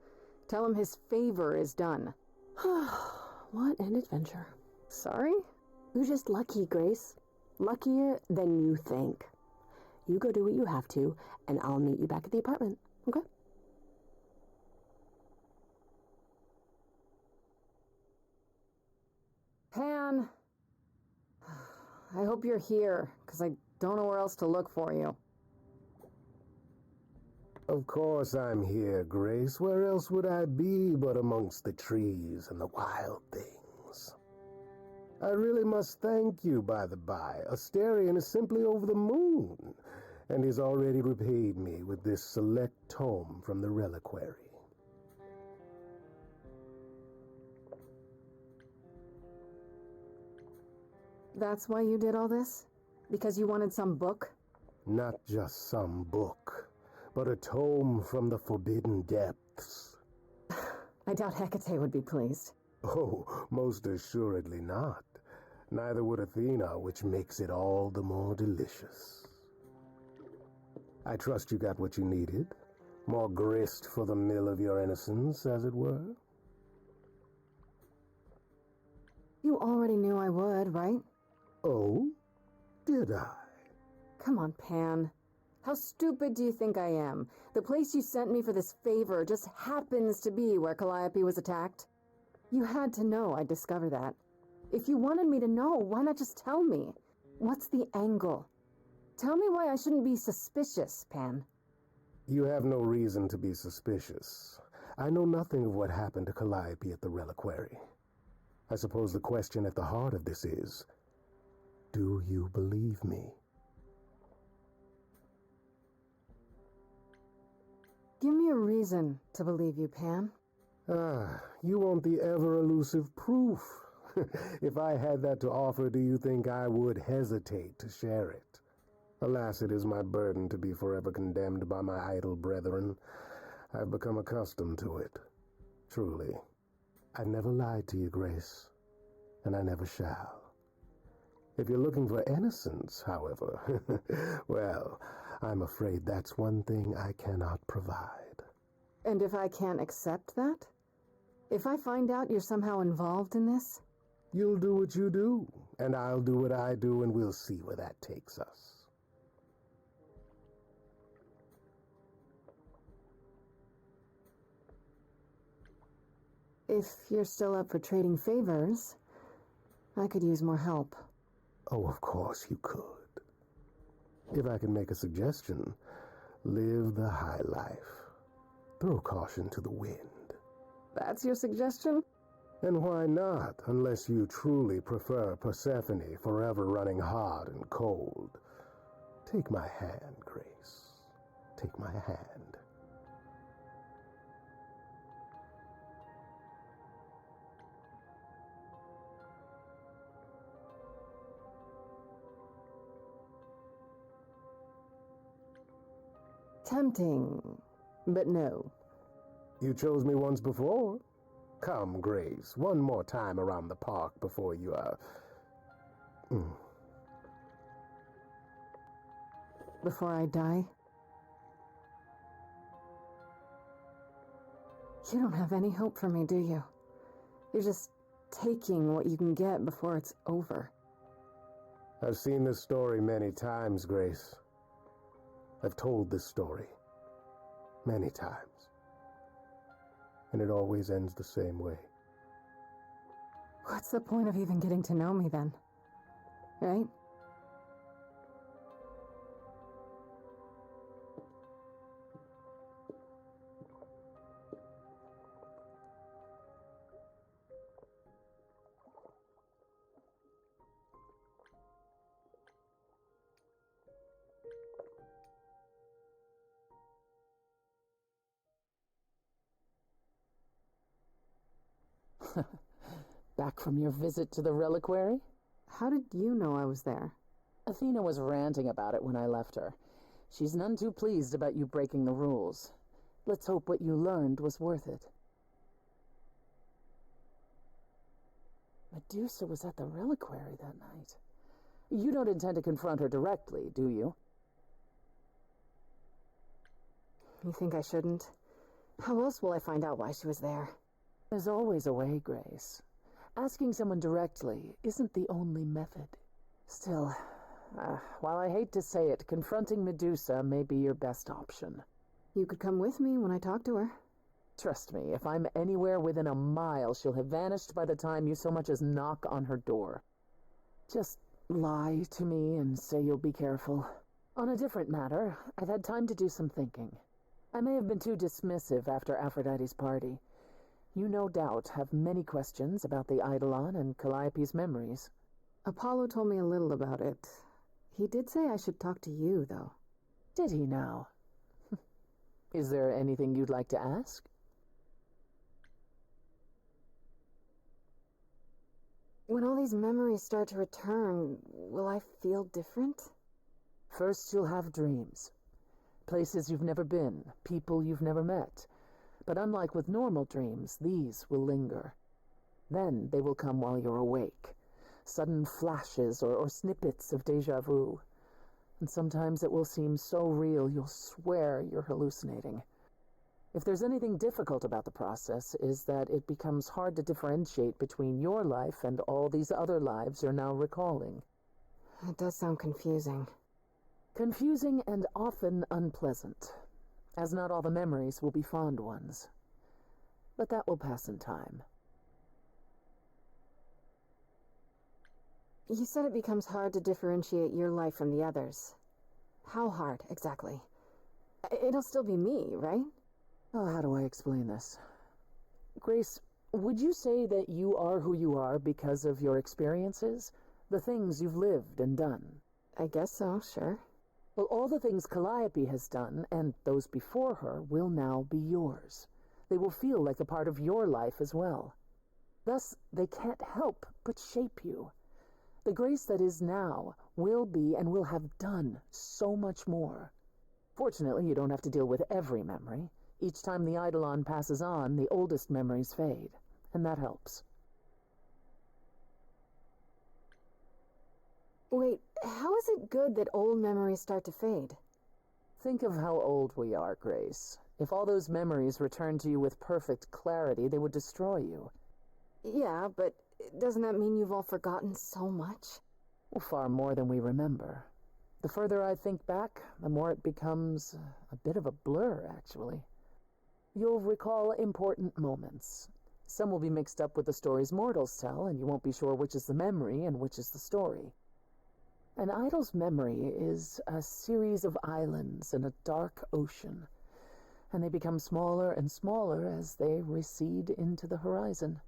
Tell him his favor is done. What an adventure. Sorry? You're just lucky, Grace. Luckier than you think. You go do what you have to, and I'll meet you back at the apartment, okay? Pan! I hope you're here, because I don't know where else to look for you. Of course I'm here, Grace. Where else would I be but amongst the trees and the wild things? I really must thank you, by the by. Asterion is simply over the moon, and he's already repaid me with this select tome from the Reliquary. That's why you did all this? Because you wanted some book? Not just some book, but a tome from the forbidden depths. I doubt Hecate would be pleased. Oh, most assuredly not. Neither would Athena, which makes it all the more delicious. I trust you got what you needed. More grist for the mill of your innocence, as it were. You already knew I would, right? Oh? Did I? Come on, Pan. How stupid do you think I am? The place you sent me for this favor just happens to be where Calliope was attacked. You had to know I'd discover that. If you wanted me to know, why not just tell me? What's the angle? Tell me why I shouldn't be suspicious, Pan. You have no reason to be suspicious. I know nothing of what happened to Calliope at the Reliquary. I suppose the question at the heart of this is, do you believe me? Give me a reason to believe you, Pan. You want the ever-elusive proof. If I had that to offer, do you think I would hesitate to share it? Alas, it is my burden to be forever condemned by my idle brethren. I've become accustomed to it. Truly. I never lied to you, Grace, and I never shall. If you're looking for innocence, however, well, I'm afraid that's one thing I cannot provide. And if I can't accept that? If I find out you're somehow involved in this? You'll do what you do, and I'll do what I do, and we'll see where that takes us. If you're still up for trading favors, I could use more help. Oh, of course you could. If I can make a suggestion, live the high life. Throw caution to the wind. That's your suggestion? And why not, unless you truly prefer Persephone forever running hot and cold? Take my hand, Grace. Take my hand. Tempting, but no. You chose me once before. Come, Grace, one more time around the park before you, Before I die? You don't have any hope for me, do you? You're just taking what you can get before it's over. I've seen this story many times, Grace. I've told this story many times. And it always ends the same way. What's the point of even getting to know me then? Right? Back from your visit to the Reliquary? How did you know I was there? Athena was ranting about it when I left her. She's none too pleased about you breaking the rules. Let's hope what you learned was worth it. Medusa was at the Reliquary that night. You don't intend to confront her directly, do you? You think I shouldn't? How else will I find out why she was there? There's always a way, Grace. Asking someone directly isn't the only method. Still, while I hate to say it, confronting Medusa may be your best option. You could come with me when I talk to her. Trust me, if I'm anywhere within a mile, she'll have vanished by the time you so much as knock on her door. Just lie to me and say you'll be careful. On a different matter, I've had time to do some thinking. I may have been too dismissive after Aphrodite's party. You no doubt have many questions about the Eidolon and Calliope's memories. Apollo told me a little about it. He did say I should talk to you, though. Did he now? Is there anything you'd like to ask? When all these memories start to return, will I feel different? First, you'll have dreams. Places you've never been, people you've never met. But unlike with normal dreams, these will linger. Then they will come while you're awake. Sudden flashes or snippets of déjà vu. And sometimes it will seem so real you'll swear you're hallucinating. If there's anything difficult about the process, is that it becomes hard to differentiate between your life and all these other lives you're now recalling. It does sound confusing. Confusing and often unpleasant, as not all the memories will be fond ones. But that will pass in time. You said it becomes hard to differentiate your life from the others. How hard, exactly? It'll still be me, right? Oh, how do I explain this? Grace, would you say that you are who you are because of your experiences? The things you've lived and done? I guess so, sure. Well, all the things Calliope has done, and those before her, will now be yours. They will feel like a part of your life as well. Thus, they can't help but shape you. The Grace that is now will be and will have done so much more. Fortunately, you don't have to deal with every memory. Each time the Eidolon passes on, the oldest memories fade, and that helps. Wait, how is it good that old memories start to fade? Think of how old we are, Grace. If all those memories returned to you with perfect clarity, they would destroy you. Yeah, but doesn't that mean you've all forgotten so much? Well, far more than we remember. The further I think back, the more it becomes a bit of a blur, actually. You'll recall important moments. Some will be mixed up with the stories mortals tell, and you won't be sure which is the memory and which is the story. An idol's memory is a series of islands in a dark ocean, and they become smaller and smaller as they recede into the horizon.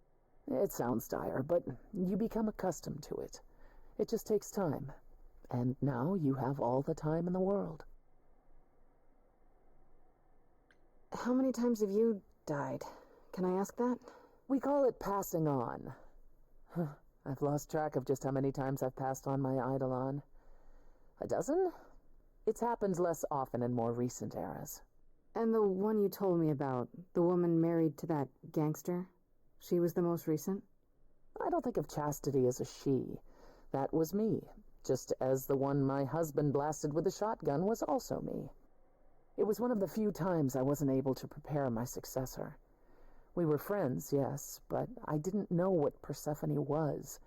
It sounds dire, but you become accustomed to it. It just takes time, and now you have all the time in the world. How many times have you died? Can I ask that? We call it passing on. I've lost track of just how many times I've passed on my Eidolon. A dozen? It's happened less often in more recent eras. And the one you told me about, the woman married to that gangster? She was the most recent? I don't think of Chastity as a she. That was me, just as the one my husband blasted with a shotgun was also me. It was one of the few times I wasn't able to prepare my successor. We were friends, yes, but I didn't know what Persephone was,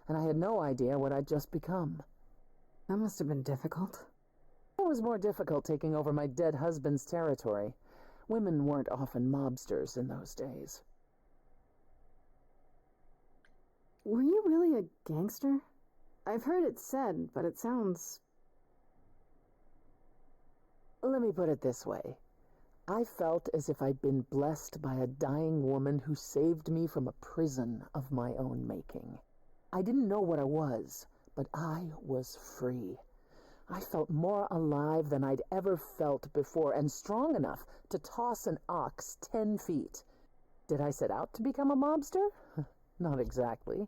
and I had no idea what I'd just become. That must have been difficult. It was more difficult taking over my dead husband's territory. Women weren't often mobsters in those days. Were you really a gangster? I've heard it said, but it sounds... Let me put it this way. I felt as if I'd been blessed by a dying woman who saved me from a prison of my own making. I didn't know what I was, but I was free. I felt more alive than I'd ever felt before, and strong enough to toss an ox 10 feet. Did I set out to become a mobster? Not exactly.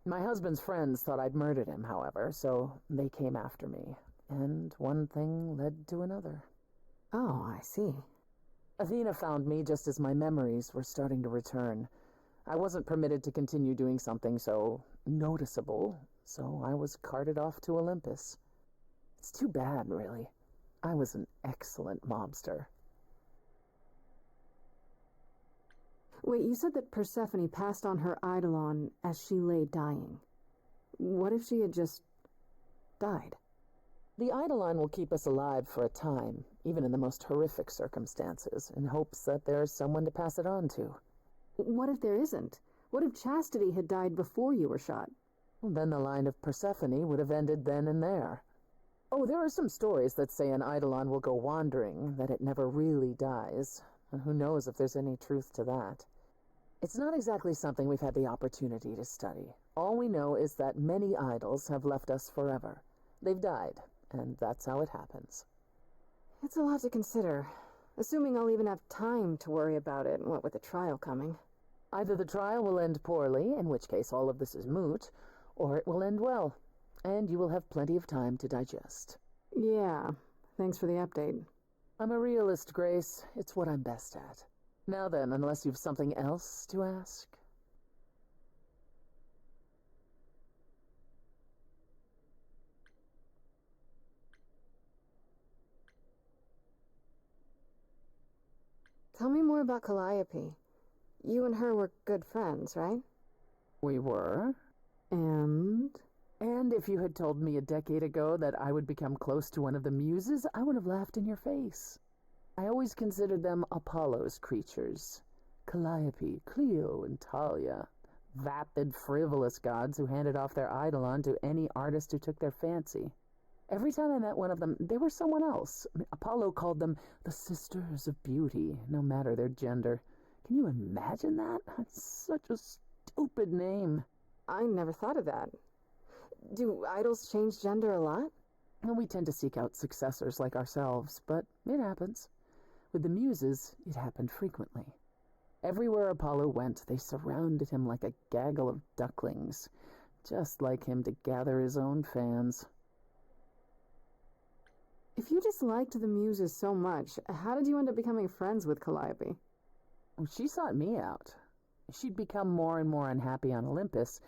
My husband's friends thought I'd murdered him, however, so they came after me, and one thing led to another. Oh, I see. Athena found me just as my memories were starting to return. I wasn't permitted to continue doing something so noticeable, so I was carted off to Olympus. It's too bad, really. I was an excellent mobster. Wait, you said that Persephone passed on her Eidolon as she lay dying. What if she had just died? The Eidolon will keep us alive for a time, even in the most horrific circumstances, in hopes that there's someone to pass it on to. What if there isn't? What if Chastity had died before you were shot? Well, then the line of Persephone would have ended then and there. Oh, there are some stories that say an Eidolon will go wandering, that it never really dies. And who knows if there's any truth to that. It's not exactly something we've had the opportunity to study. All we know is that many idols have left us forever. They've died, and that's how it happens. It's a lot to consider. Assuming I'll even have time to worry about it, what with the trial coming. Either the trial will end poorly, in which case all of this is moot, or it will end well, and you will have plenty of time to digest. Yeah, thanks for the update. I'm a realist, Grace. It's what I'm best at. Now then, unless you've something else to ask. Tell me more about Calliope. You and her were good friends, right? We were. And if you had told me a decade ago that I would become close to one of the muses, I would have laughed in your face. I always considered them Apollo's creatures. Calliope, Clio, and Talia. Vapid, frivolous gods who handed off their eidolon to any artist who took their fancy. Every time I met one of them, they were someone else. I mean, Apollo called them the Sisters of Beauty, no matter their gender. Can you imagine that? That's such a stupid name. I never thought of that. Do idols change gender a lot? Well, we tend to seek out successors like ourselves, but it happens. With the Muses, it happened frequently. Everywhere Apollo went, they surrounded him like a gaggle of ducklings, just like him to gather his own fans. If you disliked the Muses so much, how did you end up becoming friends with Calliope? She sought me out. She'd become more and more unhappy on Olympus,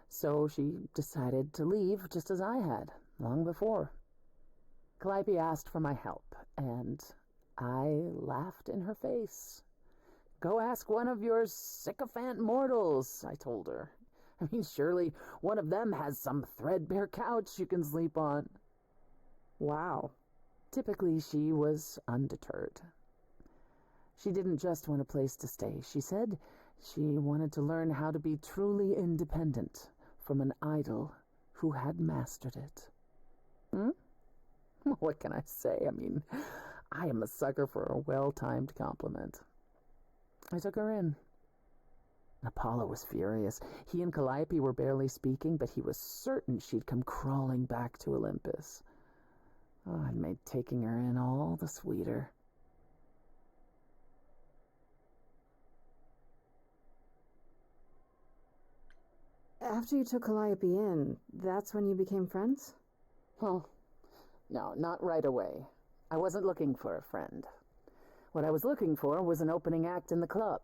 so she decided to leave just as I had, long before. Calliope asked for my help, and I laughed in her face. Go ask one of your sycophant mortals, I told her. I mean, surely one of them has some threadbare couch you can sleep on. Wow. Typically, she was undeterred. She didn't just want a place to stay. She said she wanted to learn how to be truly independent from an idol who had mastered it. What can I say? I mean, I am a sucker for a well-timed compliment. I took her in. Apollo was furious. He and Calliope were barely speaking, but he was certain she'd come crawling back to Olympus. Oh, it made taking her in all the sweeter. After you took Calliope in, that's when you became friends? Well, no, not right away. I wasn't looking for a friend. What I was looking for was an opening act in the club.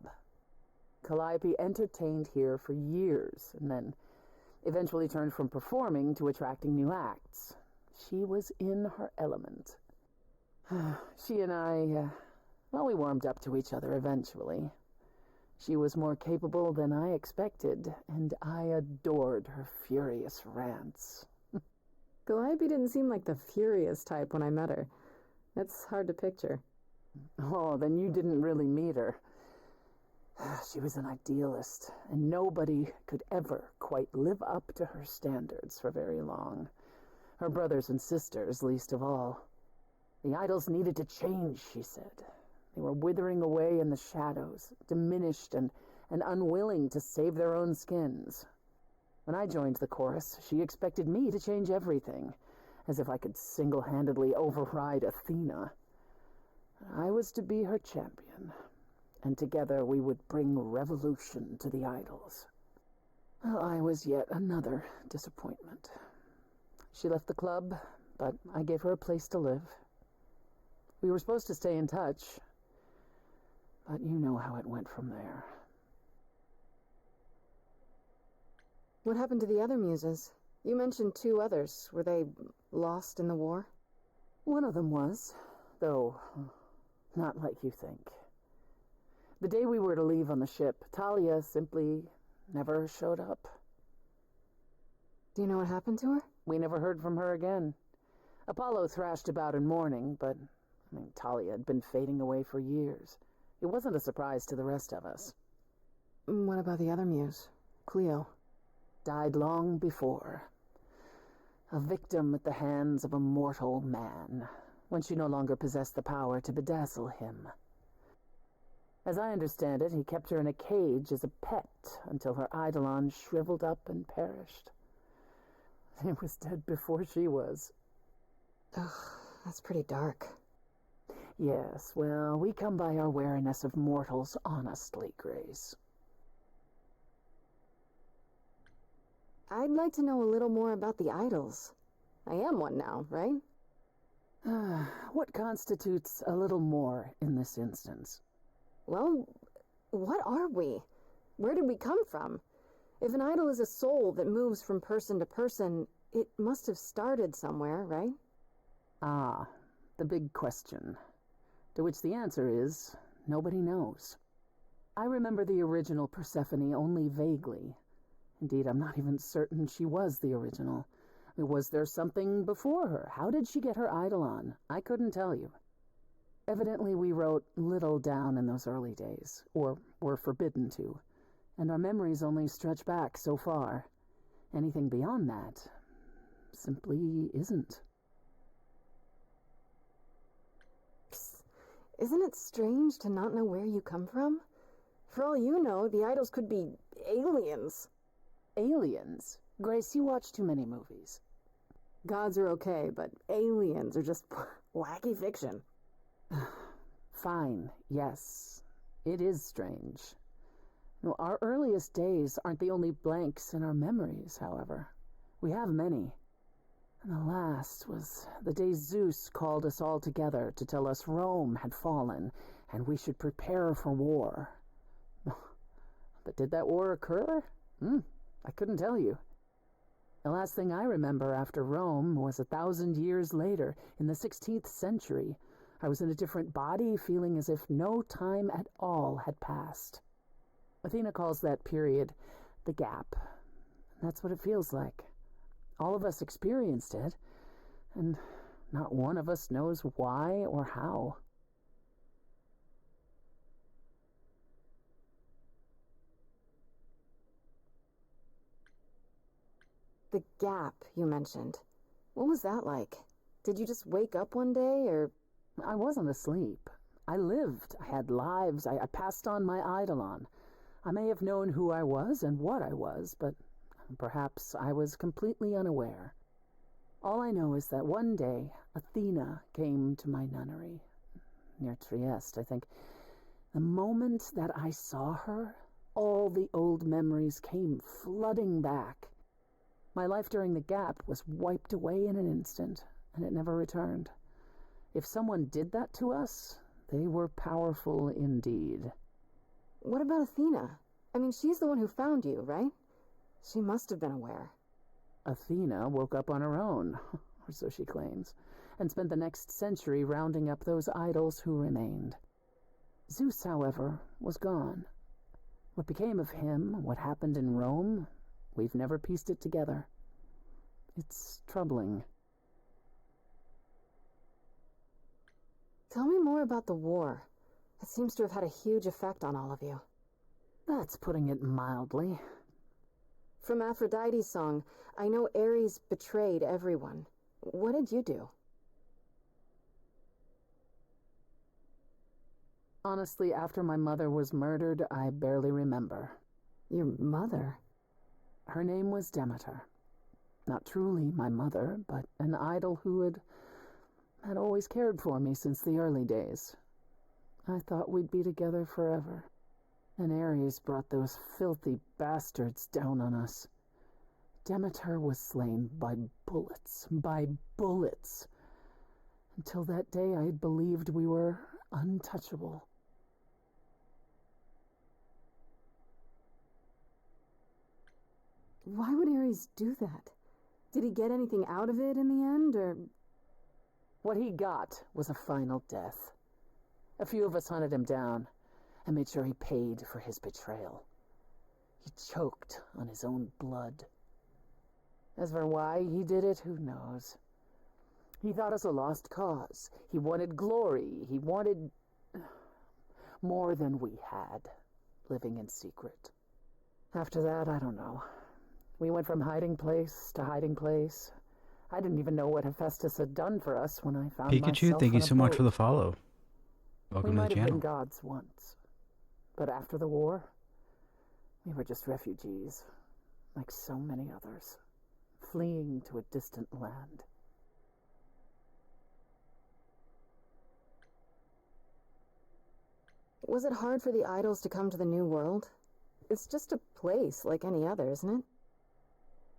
Calliope entertained here for years, and then eventually turned from performing to attracting new acts. She was in her element. She and I, we warmed up to each other eventually. She was more capable than I expected, and I adored her furious rants. Calliope didn't seem like the furious type when I met her. That's hard to picture. Oh, then you didn't really meet her. She was an idealist, and nobody could ever quite live up to her standards for very long. Her brothers and sisters, least of all. The idols needed to change, she said. They were withering away in the shadows, diminished and unwilling to save their own skins. When I joined the chorus, she expected me to change everything, as if I could single-handedly override Athena. I was to be her champion, and together we would bring revolution to the idols. Well, I was yet another disappointment. She left the club, but I gave her a place to live. We were supposed to stay in touch, but you know how it went from there. What happened to the other Muses? You mentioned 2 others. Were they lost in the war? One of them was, though not like you think. The day we were to leave on the ship, Talia simply never showed up. Do you know what happened to her? We never heard from her again. Apollo thrashed about in mourning, but Talia had been fading away for years. It wasn't a surprise to the rest of us. What about the other Muse? Cleo? Died long before. A victim at the hands of a mortal man, when she no longer possessed the power to bedazzle him. As I understand it, he kept her in a cage as a pet until her eidolon shriveled up and perished. He was dead before she was. Ugh, that's pretty dark. Yes, well, we come by our wariness of mortals honestly, Grace. I'd like to know a little more about the idols. I am one now, right? What constitutes a little more in this instance? Well, what are we? Where did we come from? If an idol is a soul that moves from person to person, it must have started somewhere, right? Ah, the big question. To which the answer is, nobody knows. I remember the original Persephone only vaguely. Indeed, I'm not even certain she was the original. Was there something before her? How did she get her eidolon? I couldn't tell you. Evidently, we wrote little down in those early days, or were forbidden to, and our memories only stretch back so far. Anything beyond that simply isn't. Isn't it strange to not know where you come from? For all you know, the idols could be aliens. Aliens? Grace, you watch too many movies. Gods are okay, but aliens are just wacky fiction. Fine, yes. It is strange. No, our earliest days aren't the only blanks in our memories, however. We have many. And the last was the day Zeus called us all together to tell us Rome had fallen and we should prepare for war. But did that war occur? I couldn't tell you. The last thing I remember after Rome was 1,000 years later, in the 16th century. I was in a different body, feeling as if no time at all had passed. Athena calls that period the gap. That's what it feels like. All of us experienced it, and not one of us knows why or how. The gap you mentioned. What was that like? Did you just wake up one day, or... I wasn't asleep. I lived. I had lives. I passed on my eidolon. I may have known who I was and what I was, but perhaps I was completely unaware. All I know is that one day, Athena came to my nunnery, near Trieste, I think. The moment that I saw her, all the old memories came flooding back. My life during the gap was wiped away in an instant, and it never returned. If someone did that to us, they were powerful indeed. What about Athena? I mean, she's the one who found you, right? She must have been aware. Athena woke up on her own, or so she claims, and spent the next century rounding up those idols who remained. Zeus, however, was gone. What became of him, what happened in Rome, we've never pieced it together. It's troubling. Tell me more about the war. It seems to have had a huge effect on all of you. That's putting it mildly. From Aphrodite's song, I know Ares betrayed everyone. What did you do? Honestly, after my mother was murdered, I barely remember. Your mother? Her name was Demeter. Not truly my mother, but an idol who had always cared for me since the early days. I thought we'd be together forever. And Ares brought those filthy bastards down on us. Demeter was slain by bullets. Until that day, I had believed we were untouchable. Why would Ares do that? Did he get anything out of it in the end, or... What he got was a final death. A few of us hunted him down and made sure he paid for his betrayal. He choked on his own blood. As for why he did it, who knows? He thought us a lost cause. He wanted glory. He wanted more than we had, living in secret. After that, I don't know. We went from hiding place to hiding place. I didn't even know what Hephaestus had done for us when I found Pikachu, myself thank you on a so much boat. for the follow. We Welcome to might the have been channel. gods once, but after the war, we were just refugees, like so many others, fleeing to a distant land. Was it hard for the idols to come to the new world? It's just a place like any other, isn't it?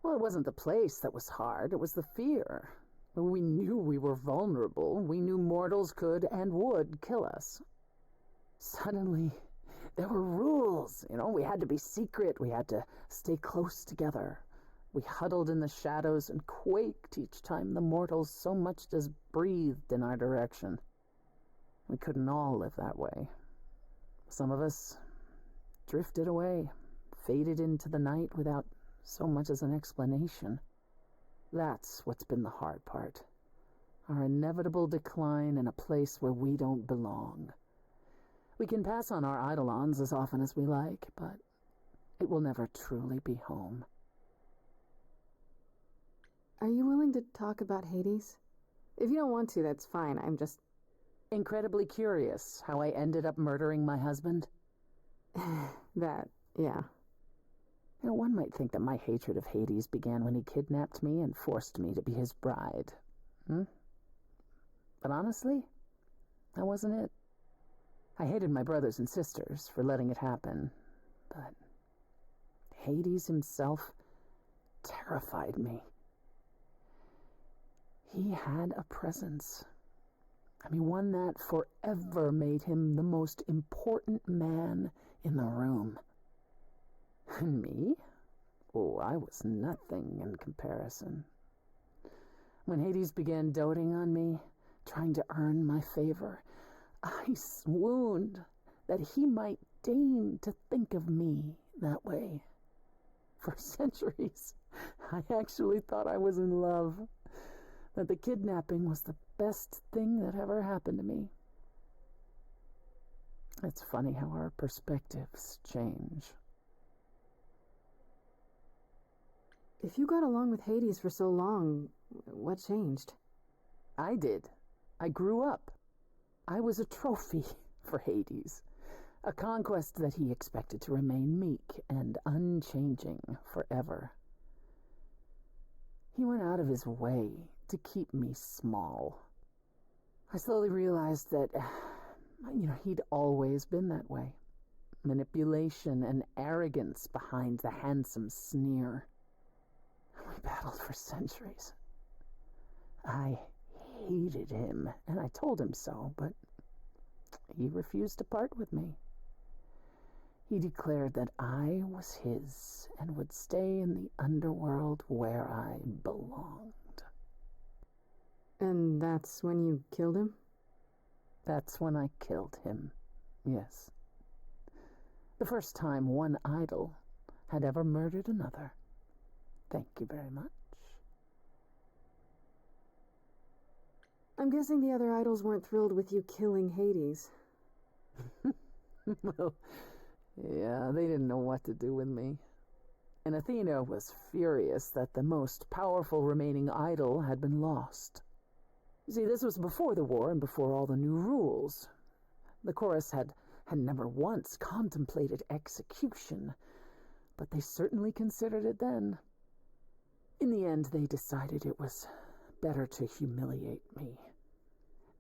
Well, it wasn't the place that was hard, it was the fear. We knew we were vulnerable. We knew mortals could and would kill us. Suddenly, there were rules. We had to be secret. We had to stay close together. We huddled in the shadows and quaked each time the mortals so much as breathed in our direction. We couldn't all live that way. Some of us drifted away, faded into the night without so much as an explanation. That's what's been the hard part. Our inevitable decline in a place where we don't belong. We can pass on our eidolons as often as we like, but it will never truly be home. Are you willing to talk about Hades? If you don't want to, that's fine. Incredibly curious how I ended up murdering my husband? That, yeah. You know, one might think that my hatred of Hades began when he kidnapped me and forced me to be his bride. But honestly, that wasn't it. I hated my brothers and sisters for letting it happen, but Hades himself terrified me. He had a presence. I mean, one that forever made him the most important man in the room. And me? Oh, I was nothing in comparison. When Hades began doting on me, trying to earn my favor, I swooned that he might deign to think of me that way. For centuries, I actually thought I was in love, that the kidnapping was the best thing that ever happened to me. It's funny how our perspectives change. If you got along with Hades for so long, what changed? I did. I grew up. I was a trophy for Hades, a conquest that he expected to remain meek and unchanging forever. He went out of his way to keep me small. I slowly realized that, he'd always been that way. Manipulation and arrogance behind the handsome sneer. We battled for centuries. I hated him, and I told him so, but he refused to part with me. He declared that I was his and would stay in the underworld where I belonged. And that's when you killed him? That's when I killed him, yes. The first time one idol had ever murdered another. Thank you very much. I'm guessing the other idols weren't thrilled with you killing Hades. Well, yeah, they didn't know what to do with me. And Athena was furious that the most powerful remaining idol had been lost. See, this was before the war and before all the new rules. The chorus had never once contemplated execution, but they certainly considered it then. In the end, they decided it was better to humiliate me.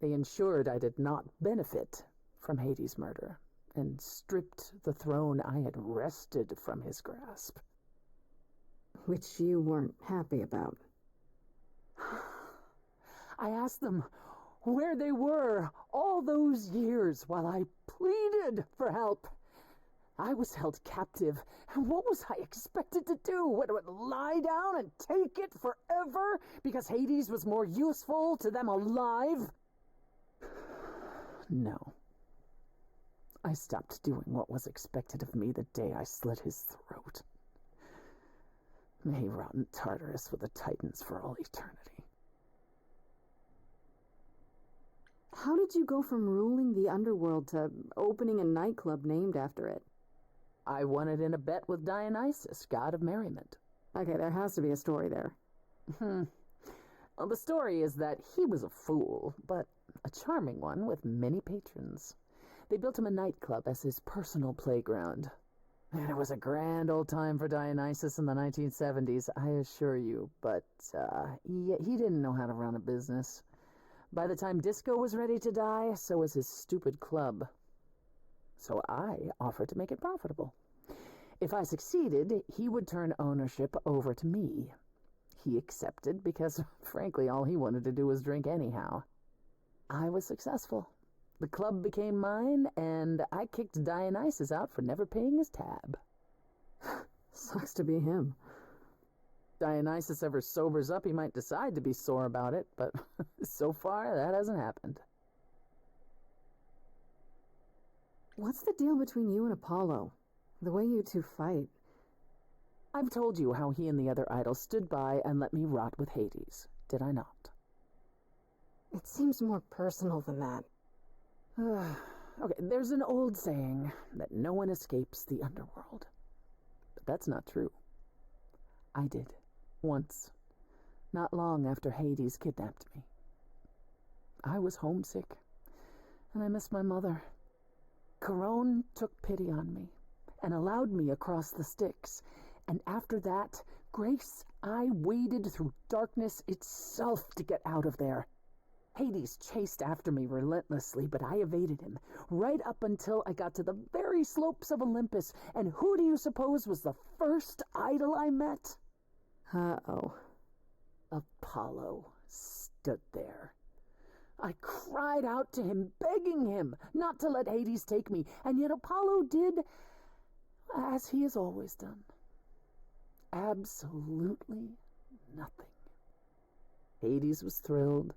They ensured I did not benefit from Hades' murder, and stripped the throne I had wrested from his grasp. Which you weren't happy about. I asked them where they were all those years while I pleaded for help. I was held captive, and what was I expected to do? What, lie down and take it forever because Hades was more useful to them alive? No. I stopped doing what was expected of me the day I slit his throat. May he rot in Tartarus with the Titans for all eternity. How did you go from ruling the underworld to opening a nightclub named after it? I won it in a bet with Dionysus, god of merriment. Okay, there has to be a story there. Well, the story is that he was a fool, but a charming one with many patrons. They built him a nightclub as his personal playground. And it was a grand old time for Dionysus in the 1970s, I assure you, but he didn't know how to run a business. By the time disco was ready to die, so was his stupid club. So I offered to make it profitable. If I succeeded, he would turn ownership over to me. He accepted because, frankly, all he wanted to do was drink anyhow. I was successful. The club became mine, and I kicked Dionysus out for never paying his tab. Sucks to be him. Dionysus ever sobers up, he might decide to be sore about it, but so far that hasn't happened. What's the deal between you and Apollo? The way you two fight. I've told you how he and the other idols stood by and let me rot with Hades, did I not? It seems more personal than that. Okay, there's an old saying that no one escapes the underworld. But that's not true. I did. Once. Not long after Hades kidnapped me. I was homesick. And I miss my mother. Corone took pity on me and allowed me across the Styx. And after that, Grace, I waded through darkness itself to get out of there. Hades chased after me relentlessly, but I evaded him, right up until I got to the very slopes of Olympus. And who do you suppose was the first idol I met? Uh-oh. Apollo stood there. I cried out to him, begging him not to let Hades take me, and yet Apollo did as he has always done. Absolutely nothing. Hades was thrilled,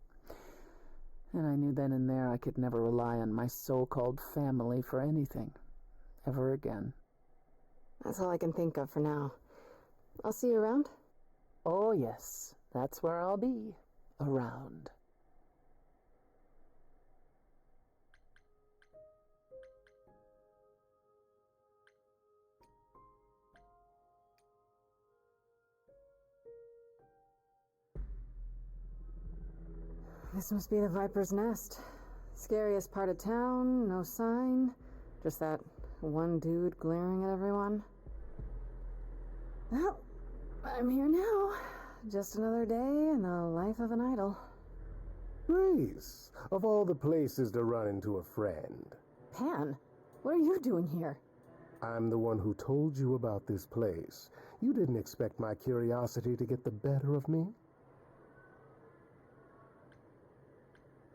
and I knew then and there I could never rely on my so-called family for anything, ever again. That's all I can think of for now. I'll see you around? Oh, yes, that's where I'll be, around. This must be the Viper's Nest. Scariest part of town, no sign. Just that one dude glaring at everyone. Well, I'm here now. Just another day in the life of an idol. Grace, of all the places to run into a friend. Pan, what are you doing here? I'm the one who told you about this place. You didn't expect my curiosity to get the better of me?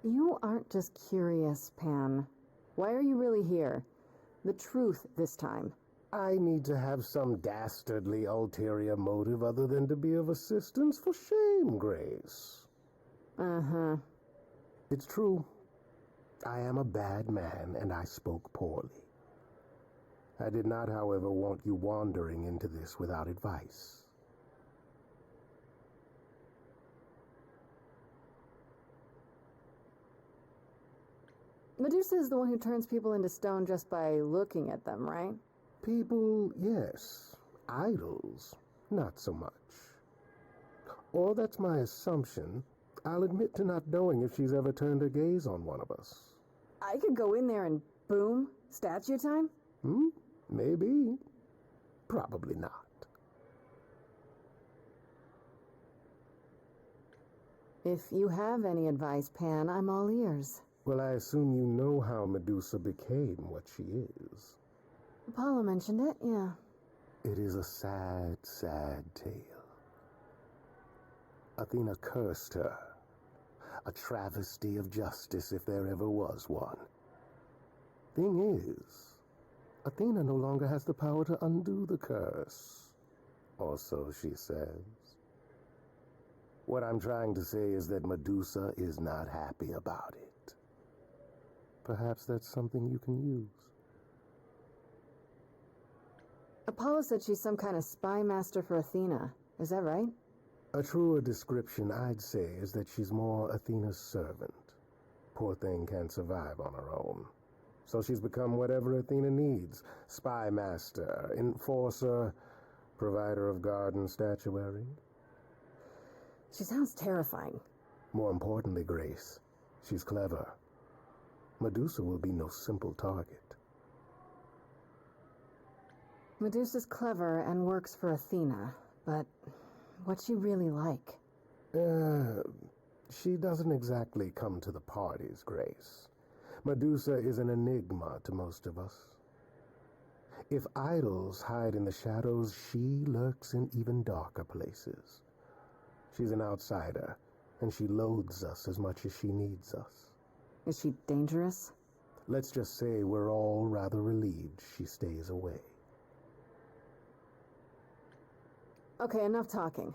You aren't just curious, Pan. Why are you really here? The truth this time. I need to have some dastardly ulterior motive other than to be of assistance. For shame, Grace. Uh-huh. It's true. I am a bad man, and I spoke poorly. I did not, however, want you wandering into this without advice. Medusa is the one who turns people into stone just by looking at them, right? People, yes. Idols, not so much. Or that's my assumption. I'll admit to not knowing if she's ever turned her gaze on one of us. I could go in there and boom, statue time? Maybe. Probably not. If you have any advice, Pan, I'm all ears. Well, I assume you know how Medusa became what she is. Apollo mentioned it, yeah. It is a sad, sad tale. Athena cursed her. A travesty of justice if there ever was one. Thing is, Athena no longer has the power to undo the curse. Or so she says. What I'm trying to say is that Medusa is not happy about it. Perhaps that's something you can use. Apollo said she's some kind of spy master for Athena. Is that right? A truer description, I'd say, is that she's more Athena's servant. Poor thing can't survive on her own. So she's become whatever Athena needs. Spy master, enforcer, provider of garden statuary. She sounds terrifying. More importantly, Grace, she's clever. Medusa will be no simple target. Medusa's clever and works for Athena, but what's she really like? She doesn't exactly come to the parties, Grace. Medusa is an enigma to most of us. If idols hide in the shadows, she lurks in even darker places. She's an outsider, and she loathes us as much as she needs us. Is she dangerous? Let's just say we're all rather relieved she stays away. Okay, enough talking.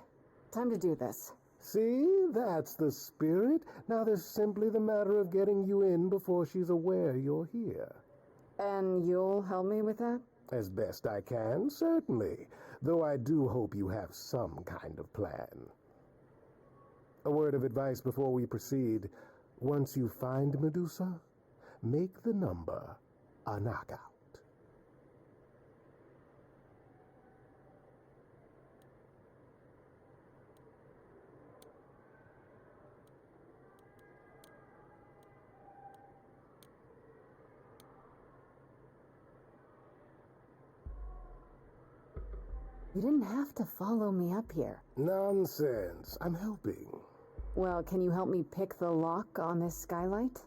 Time to do this. See, that's the spirit. Now there's simply the matter of getting you in before she's aware you're here. And you'll help me with that? As best I can, certainly. Though I do hope you have some kind of plan. A word of advice before we proceed. Once you find Medusa, make the number a knockout. You didn't have to follow me up here. Nonsense. I'm helping. Well, can you help me pick the lock on this skylight?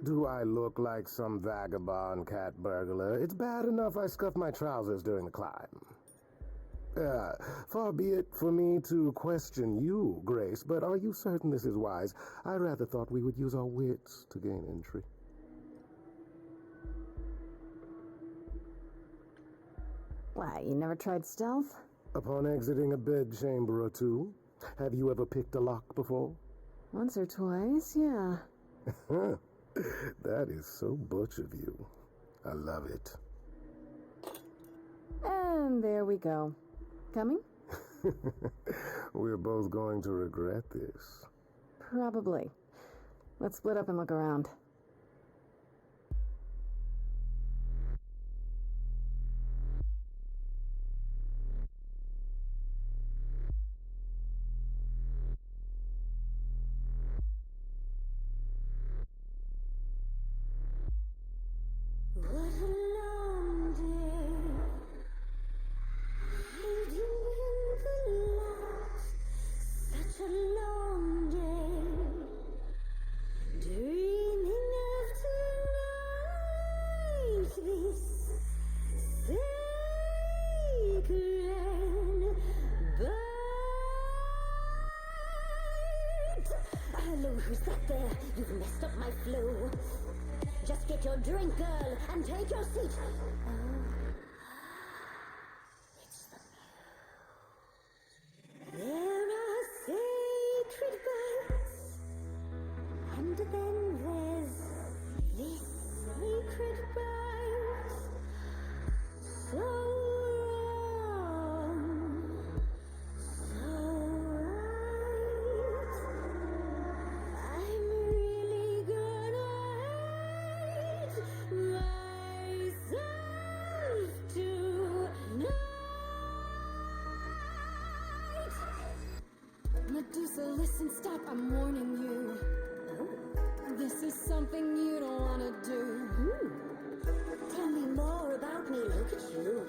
Do I look like some vagabond cat burglar? It's bad enough I scuffed my trousers during the climb. Far be it for me to question you, Grace, but are you certain this is wise? I rather thought we would use our wits to gain entry. Why, you never tried stealth? Upon exiting a bedchamber or two, have you ever picked a lock before? Once or twice, yeah. That is so butch of you. I love it. And there we go. Coming? We're both going to regret this. Probably. Let's split up and look around. Medusa, listen, stop, I'm warning you. This is something you don't want to do. Tell me more about me, look at you.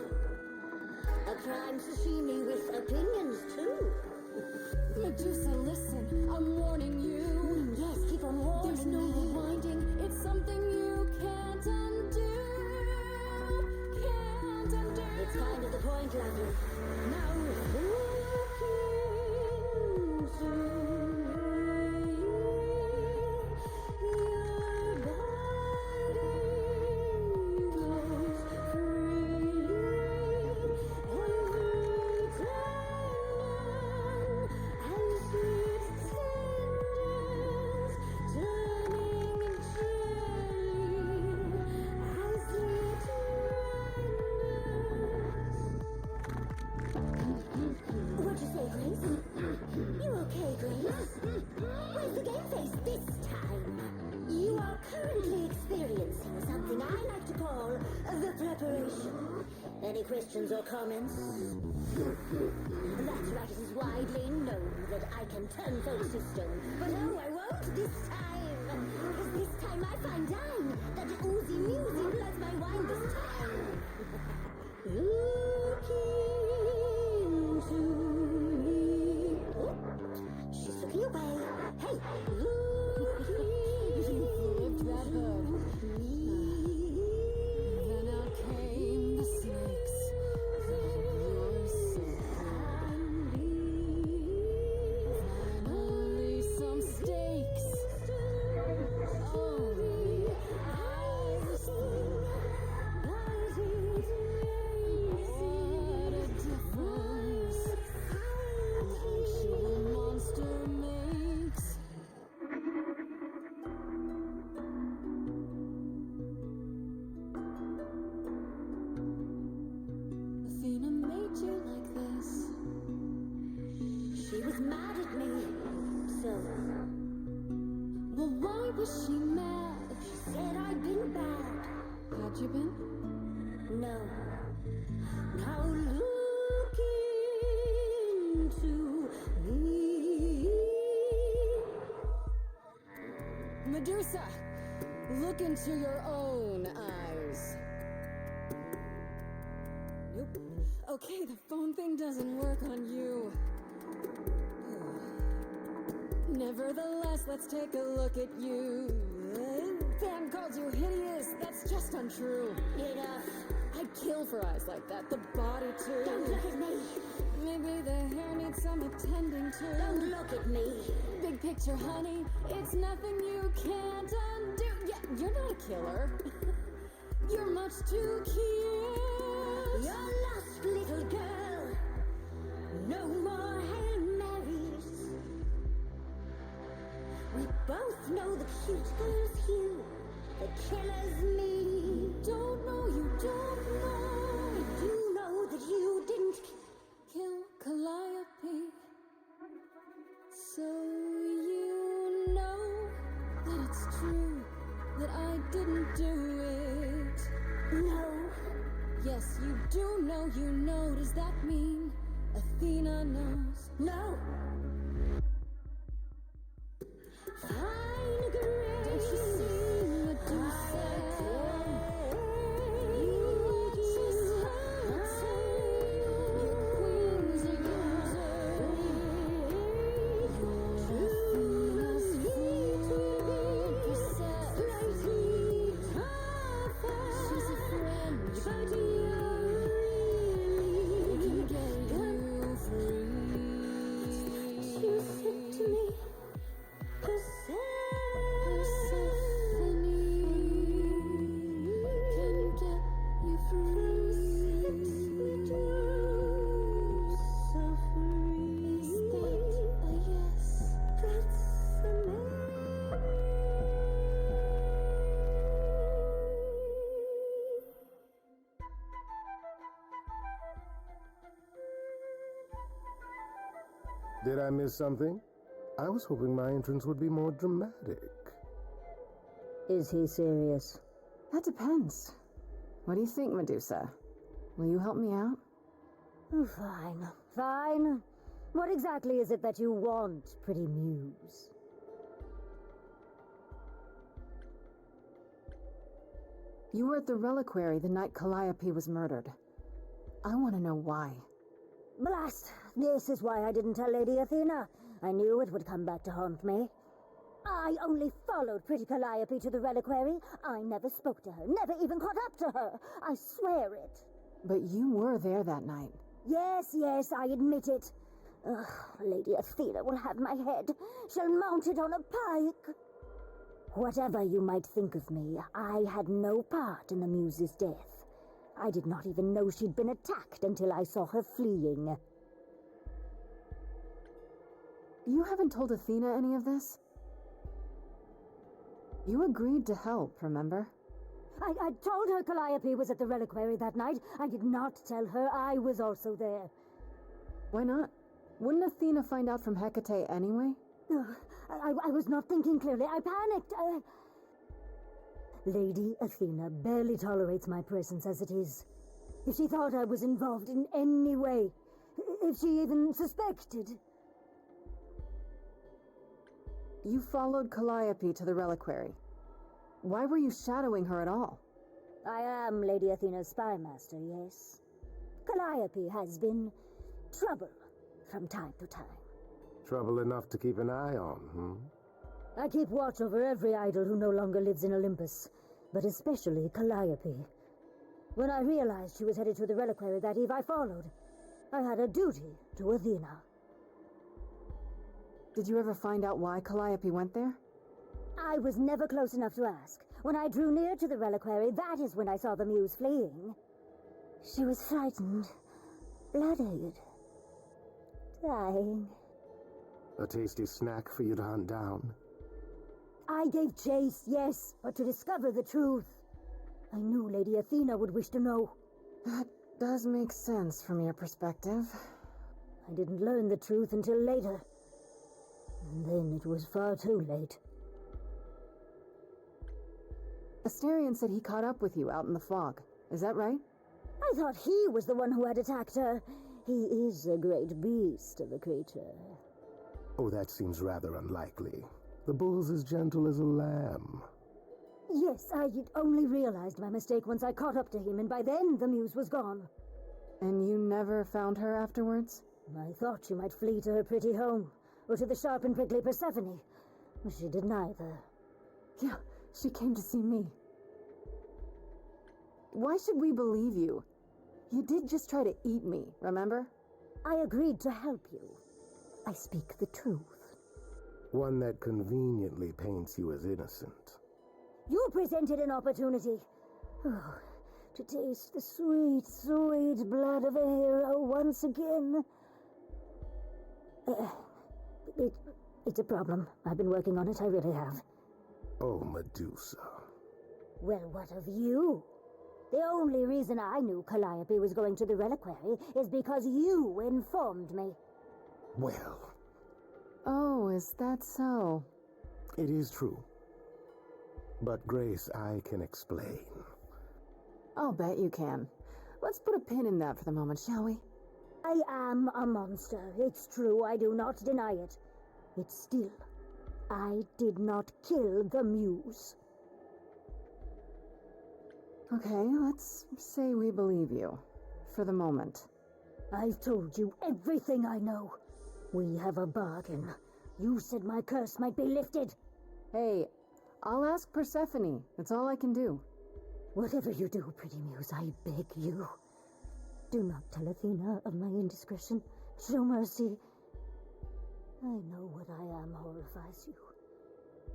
A crime sashimi with opinions, too. Medusa, listen, I'm warning you. Yes, keep on warning There's no rewinding, it's something you can't undo. Can't undo. It's kind of the point, lovely. Now questions or comments? That's right, it is widely known that I can turn folks to stone. But oh, I won't this time! Because this time I find dime that oozy musing bloods my wine this time. Look into me. Oh, she's looking away. Hey, look into that hood. me. Then out came the snakes. Finally some stakes. Only eyes. What a difference an actual monster makes. Athena made you like this. She was mad at me. So, Well, why was she mad? she said I'd been bad. Had you been? No. Now look into me. Medusa, look into your own eyes. Nope. Okay, the phone thing doesn't work on you. Nevertheless, let's take a look at you. Fan called you hideous, that's just untrue. Enough. I'd kill for eyes like that, the body too. Don't look at me. Maybe the hair needs some attending to. Don't look at me. Big picture, honey, it's nothing you can't undo. Yeah, you're not a killer. You're much too cute. You're lost, little girl. No more Hail Marys. We both know the cute girl's you. The killer's me. Don't know, you don't know. You know that you didn't Kill Calliope. So you know that it's true that I didn't do it. know. Yes, you do know, you know. Does that mean Athena knows? No. Fine grace. Don't you see, Medusa? You just hurt your queen's a user. Your Athena's free perception. She's a friend, but you can get you free. You said to me, Persephone can get you free. so free. Is that a yes? That's amazing. Did I miss something? I was hoping my entrance would be more dramatic. Is he serious? That depends. What do you think, Medusa? Will you help me out? Oh, fine. Fine. What exactly is it that you want, pretty muse? You were at the Reliquary the night Calliope was murdered. I want to know why. Blast! This is why I didn't tell Lady Athena. I knew it would come back to haunt me. I only followed pretty Calliope to the Reliquary. I never spoke to her, never even caught up to her. I swear it. But you were there that night. Yes, I admit it. Ugh, Lady Athena will have my head. She'll mount it on a pike. Whatever you might think of me, I had no part in the Muse's death. I did not even know she'd been attacked until I saw her fleeing. You haven't told Athena any of this? You agreed to help, remember? I told her Calliope was at the Reliquary that night. I did not tell her I was also there. Why not? Wouldn't Athena find out from Hecate anyway? I was not thinking clearly. I panicked. Lady Athena barely tolerates my presence as it is. If she thought I was involved in any way, if she even suspected... You followed Calliope to the Reliquary. Why were you shadowing her at all? I am Lady Athena's spy master, yes. Calliope has been trouble from time to time. Trouble enough to keep an eye on, I keep watch over every idol who no longer lives in Olympus, but especially Calliope. When I realized she was headed to the Reliquary that eve, I followed. I had a duty to Athena. Did you ever find out why Calliope went there? I was never close enough to ask. When I drew near to the Reliquary, that is when I saw the Muse fleeing. She was frightened, bloodied, dying. A tasty snack for you to hunt down. I gave chase, yes, but to discover the truth. I knew Lady Athena would wish to know. That does make sense from your perspective. I didn't learn the truth until later. And then it was far too late. Asterion said he caught up with you out in the fog. Is that right? I thought he was the one who had attacked her. He is a great beast of a creature. Oh, that seems rather unlikely. The bull's as gentle as a lamb. Yes, I only realized my mistake once I caught up to him, and by then the Muse was gone. And you never found her afterwards? I thought she might flee to her pretty home, or to the sharp and prickly Persephone. But she did neither. Yeah, she came to see me. Why should we believe you? You did just try to eat me, remember? I agreed to help you. I speak the truth. One that conveniently paints you as innocent. You presented an opportunity. Oh, to taste the sweet, sweet blood of a hero once again. It's a problem. I've been working on it, I really have. Oh, Medusa. Well, what of you? The only reason I knew Calliope was going to the Reliquary is because you informed me. Well, Oh, is that so? it is true. But Grace, I can explain. I'll bet you can. Let's put a pin in that for the moment, shall we? I am a monster. It's true, I do not deny it. It's still, I did not kill the muse. Okay, let's say we believe you. For the moment. I've told you everything I know. We have a bargain. You said my curse might be lifted. Hey, I'll ask Persephone. That's all I can do. Whatever you do, pretty muse, I beg you. Do not tell Athena of my indiscretion. Show mercy. I know what I am horrifies you.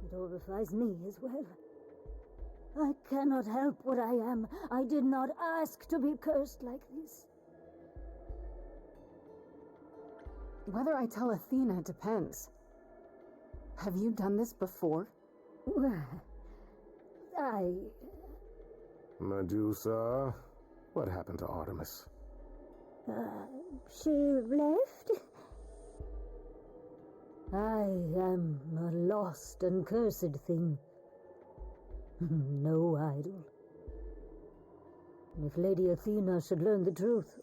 It horrifies me as well. I cannot help what I am. I did not ask to be cursed like this. Whether I tell Athena depends. Have you done this before? Medusa, what happened to Artemis? She left? I am a lost and cursed thing. No idol. If Lady Athena should learn the truth...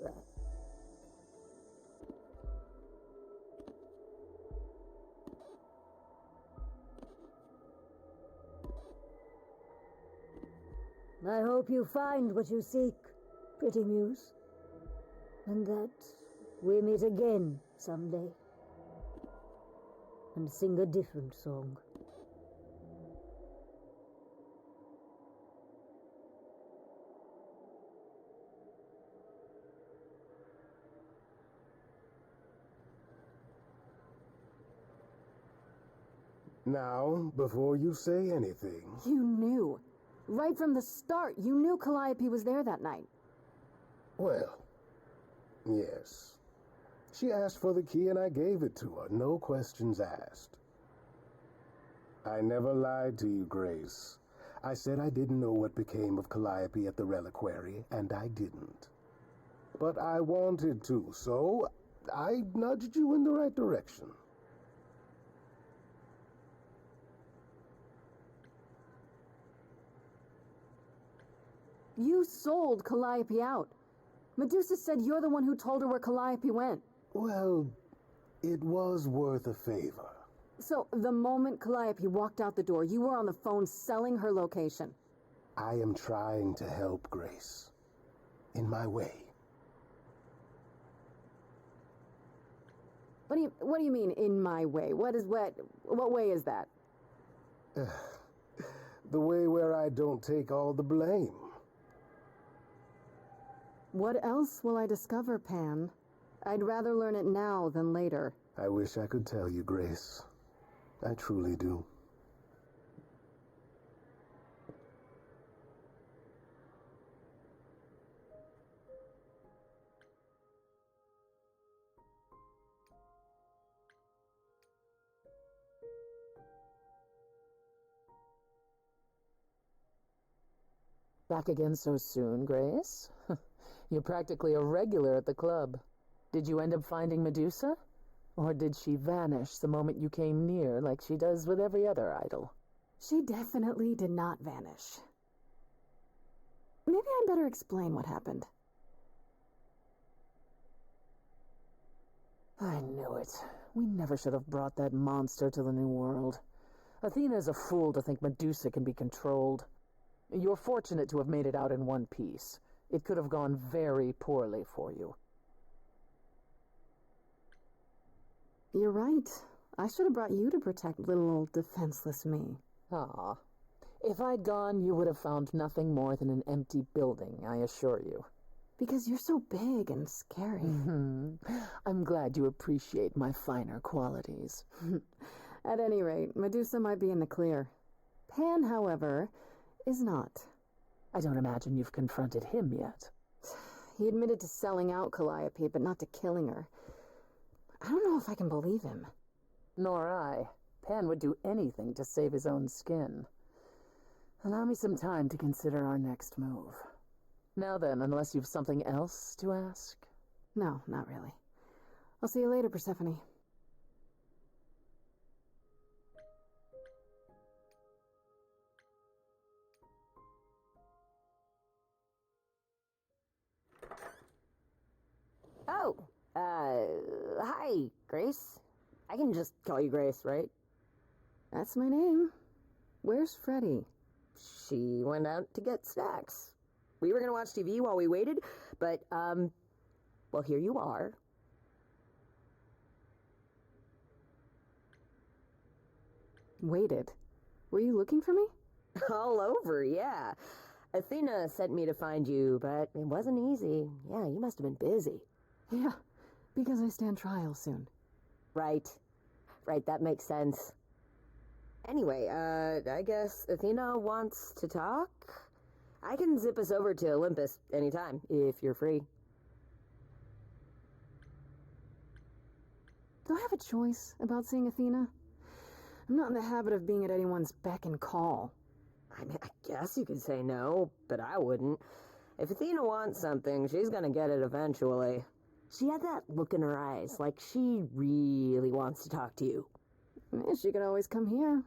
I hope you find what you seek, pretty muse. And that we meet again someday. And sing a different song. Now, before you say anything... You knew. Right from the start, you knew Calliope was there that night. Well, yes. She asked for the key and I gave it to her, no questions asked. I never lied to you, Grace. I said I didn't know what became of Calliope at the Reliquary, and I didn't. But I wanted to, so I nudged you in the right direction. You sold Calliope out. Medusa said you're the one who told her where Calliope went. Well, it was worth a favor. So, the moment Calliope walked out the door, you were on the phone selling her location. I am trying to help Grace. In my way. What do you mean, in my way? What way is that? The way where I don't take all the blame. What else will I discover, Pan? I'd rather learn it now than later. I wish I could tell you, Grace. I truly do. Back again so soon, Grace? You're practically a regular at the club. Did you end up finding Medusa? Or did she vanish the moment you came near, like she does with every other idol? She definitely did not vanish. Maybe I'd better explain what happened. I knew it. We never should have brought that monster to the New World. Athena's a fool to think Medusa can be controlled. You're fortunate to have made it out in one piece. It could have gone very poorly for you. You're right. I should have brought you to protect little old defenseless me. Ah. If I'd gone, you would have found nothing more than an empty building, I assure you. Because you're so big and scary. I'm glad you appreciate my finer qualities. At any rate, Medusa might be in the clear. Pan, however, is not. I don't imagine you've confronted him yet. He admitted to selling out Calliope, but not to killing her. I don't know if I can believe him. Nor I. Pan would do anything to save his own skin. Allow me some time to consider our next move. Now then, unless you've something else to ask? No, not really. I'll see you later, Persephone. Oh, hi, Grace. I can just call you Grace, right? That's my name. Where's Freddie? She went out to get snacks. We were gonna watch TV while we waited, but, well, here you are. Waited. Were you looking for me? All over, yeah. Athena sent me to find you, but it wasn't easy. Yeah, you must have been busy. Yeah, because I stand trial soon. Right, that makes sense. Anyway, I guess Athena wants to talk? I can zip us over to Olympus anytime, if you're free. Do I have a choice about seeing Athena? I'm not in the habit of being at anyone's beck and call. I mean, I guess you could say no, but I wouldn't. If Athena wants something, she's gonna get it eventually. She had that look in her eyes, like she really wants to talk to you. She could always come here.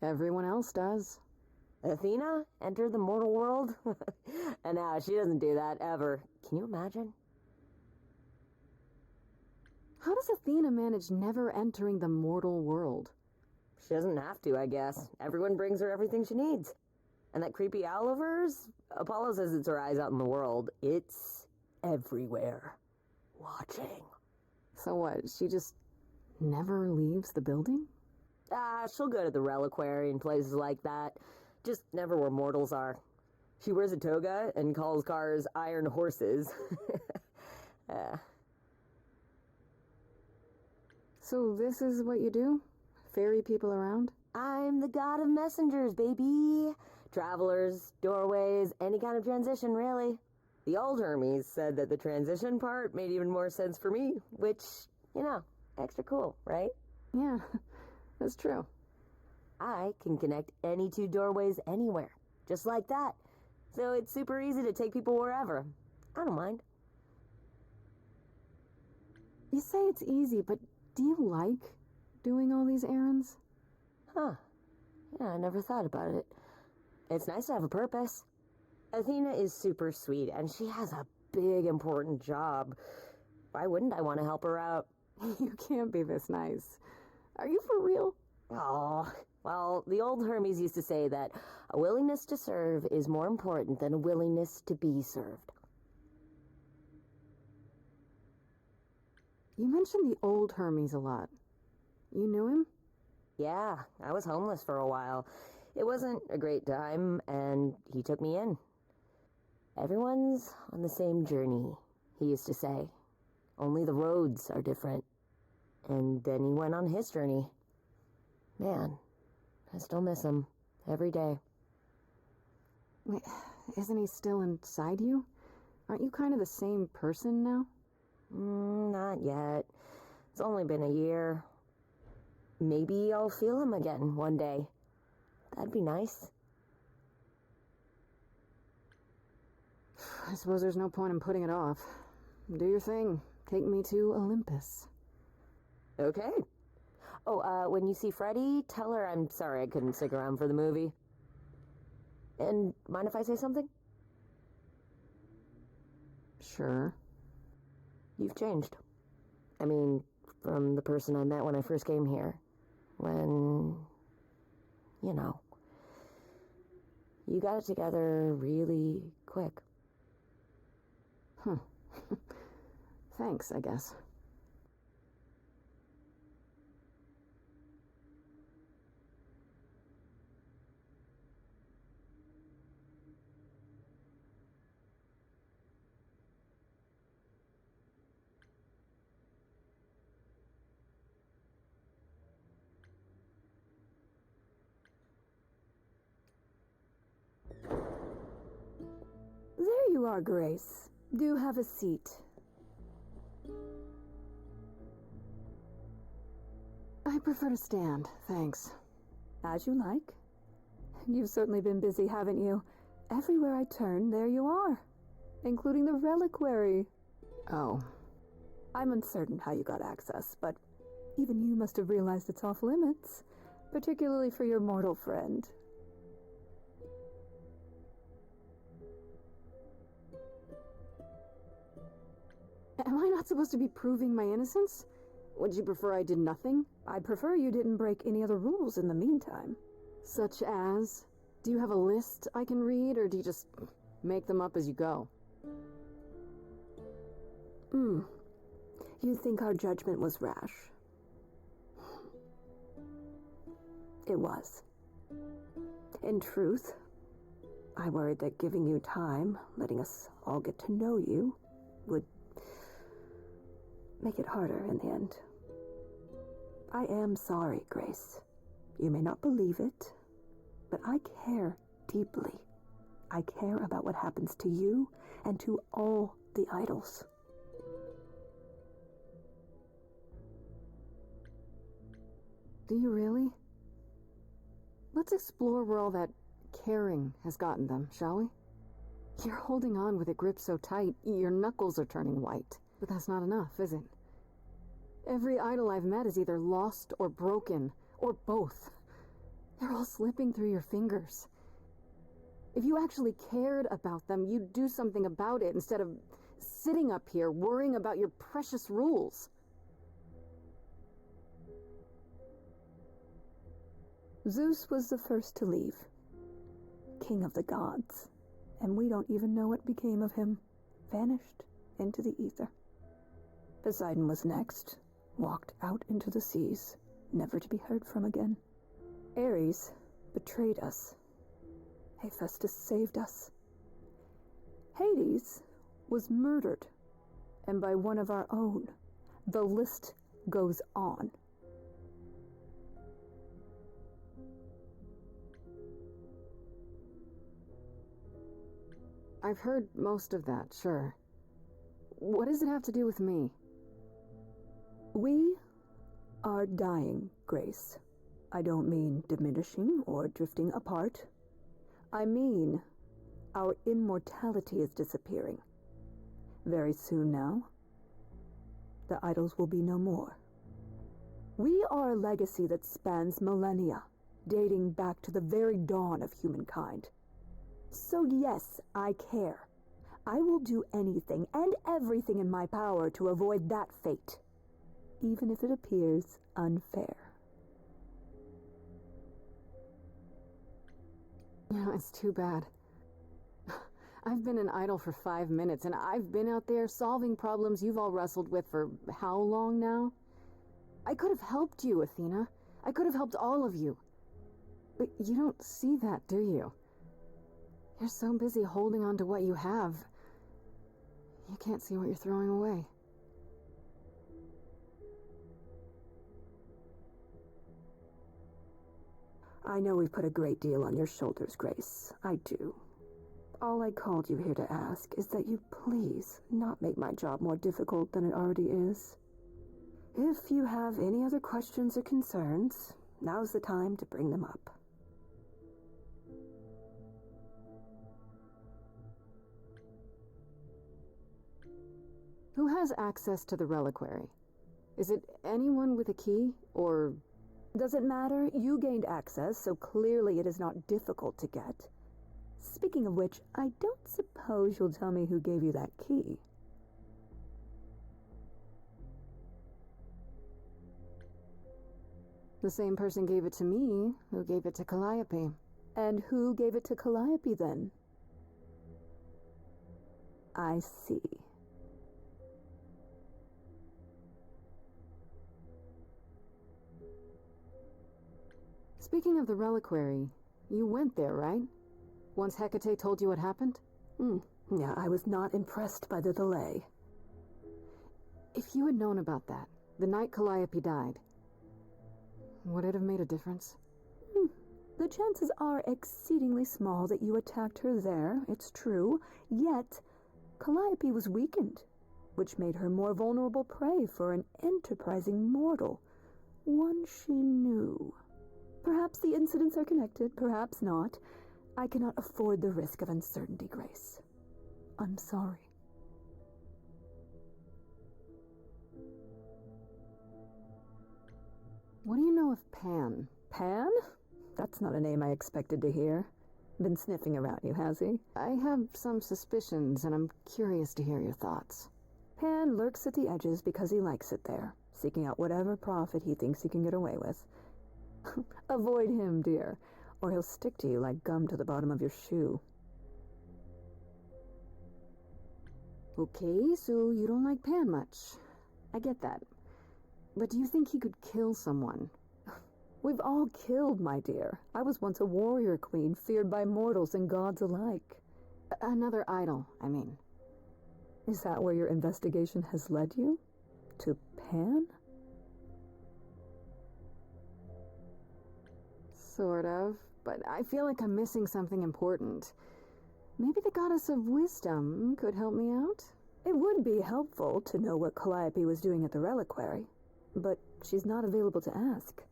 Everyone else does. Athena entered the mortal world? And now she doesn't do that ever. Can you imagine? How does Athena manage never entering the mortal world? She doesn't have to, I guess. Everyone brings her everything she needs. And that creepy owl of hers? Apollo says it's her eyes out in the world. It's everywhere. Watching. So what, she just never leaves the building? She'll go to the Reliquary and places like that. Just never where mortals are. She wears a toga and calls cars iron horses. So this is what you do? Ferry people around? I'm the god of messengers, baby. Travelers, doorways, any kind of transition, really. The old Hermes said that the transition part made even more sense for me, which, extra cool, right? Yeah, that's true. I can connect any two doorways anywhere, just like that. So it's super easy to take people wherever. I don't mind. You say it's easy, but do you like doing all these errands? Huh. Yeah, I never thought about it. It's nice to have a purpose. Athena is super sweet, and she has a big, important job. Why wouldn't I want to help her out? You can't be this nice. Are you for real? Oh, well, the old Hermes used to say that a willingness to serve is more important than a willingness to be served. You mentioned the old Hermes a lot. You knew him? Yeah, I was homeless for a while. It wasn't a great time, and he took me in. Everyone's on the same journey, he used to say. Only the roads are different. And then he went on his journey. Man, I still miss him every day. Wait, isn't he still inside you? Aren't you kind of the same person now? Not yet. It's only been a year. Maybe I'll feel him again one day. That'd be nice. I suppose there's no point in putting it off. Do your thing. Take me to Olympus. Okay. Oh, when you see Freddie, tell her I'm sorry I couldn't stick around for the movie. And mind if I say something? Sure. You've changed. I mean, from the person I met when I first came here. When, you got it together really quick. Thanks, I guess. There you are, Grace. Do have a seat. I prefer to stand, thanks. As you like. You've certainly been busy, haven't you? Everywhere I turn, there you are. Including the Reliquary. Oh. I'm uncertain how you got access, but even you must have realized it's off limits. Particularly for your mortal friend. Am I not supposed to be proving my innocence? Would you prefer I did nothing? I'd prefer you didn't break any other rules in the meantime. Such as? Do you have a list I can read, or do you just make them up as you go? You think our judgment was rash? It was. In truth, I worried that giving you time, letting us all get to know you, would make it harder in the end. I am sorry, Grace. You may not believe it, but I care deeply. I care about what happens to you and to all the idols. Do you really? Let's explore where all that caring has gotten them, shall we? You're holding on with a grip so tight, your knuckles are turning white. But that's not enough, is it? Every idol I've met is either lost or broken, or both. They're all slipping through your fingers. If you actually cared about them, you'd do something about it instead of sitting up here worrying about your precious rules. Zeus was the first to leave. King of the gods. And we don't even know what became of him. Vanished into the ether. Poseidon was next. Walked out into the seas, never to be heard from again. Ares betrayed us. Hephaestus saved us. Hades was murdered, and by one of our own. The list goes on. I've heard most of that, sure. What does it have to do with me? We are dying, Grace. I don't mean diminishing or drifting apart. I mean, our immortality is disappearing. Very soon now, the idols will be no more. We are a legacy that spans millennia, dating back to the very dawn of humankind. So yes, I care. I will do anything and everything in my power to avoid that fate, even if it appears unfair. Yeah, it's too bad. I've been an idol for 5 minutes, and I've been out there solving problems you've all wrestled with for how long now? I could have helped you, Athena. I could have helped all of you. But you don't see that, do you? You're so busy holding on to what you have. You can't see what you're throwing away. I know we've put a great deal on your shoulders, Grace. I do. All I called you here to ask is that you please not make my job more difficult than it already is. If you have any other questions or concerns, now's the time to bring them up. Who has access to the Reliquary? Is it anyone with a key, or... Doesn't matter. You gained access, so clearly it is not difficult to get. Speaking of which, I don't suppose you'll tell me who gave you that key. The same person gave it to me, who gave it to Calliope. And who gave it to Calliope, then? I see. Speaking of the Reliquary, you went there, right? Once Hecate told you what happened? Yeah, I was not impressed by the delay. If you had known about that, the night Calliope died, would it have made a difference? The chances are exceedingly small that you attacked her there, it's true. Yet, Calliope was weakened, which made her more vulnerable prey for an enterprising mortal. One she knew. Perhaps the incidents are connected, perhaps not. I cannot afford the risk of uncertainty, Grace. I'm sorry. What do you know of Pan? Pan? That's not a name I expected to hear. Been sniffing around you, has he? I have some suspicions, and I'm curious to hear your thoughts. Pan lurks at the edges because he likes it there, seeking out whatever profit he thinks he can get away with. Avoid him, dear, or he'll stick to you like gum to the bottom of your shoe. Okay, so you don't like Pan much. I get that. But do you think he could kill someone? We've all killed, my dear. I was once a warrior queen, feared by mortals and gods alike. Another idol, I mean. Is that where your investigation has led you? To Pan? Sort of, but I feel like I'm missing something important. Maybe the goddess of wisdom could help me out? It would be helpful to know what Calliope was doing at the Reliquary, but she's not available to ask.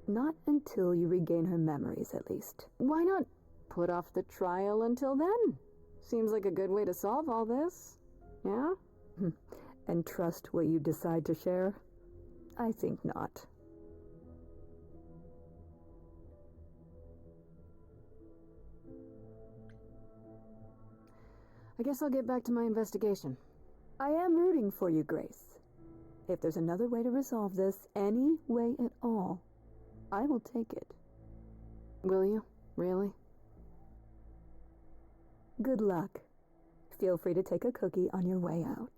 Not until you regain her memories, at least. Why not put off the trial until then? Seems like a good way to solve all this. Yeah? And trust what you decide to share? I think not. I guess I'll get back to my investigation. I am rooting for you, Grace. If there's another way to resolve this, any way at all, I will take it. Will you? Really? Good luck. Feel free to take a cookie on your way out.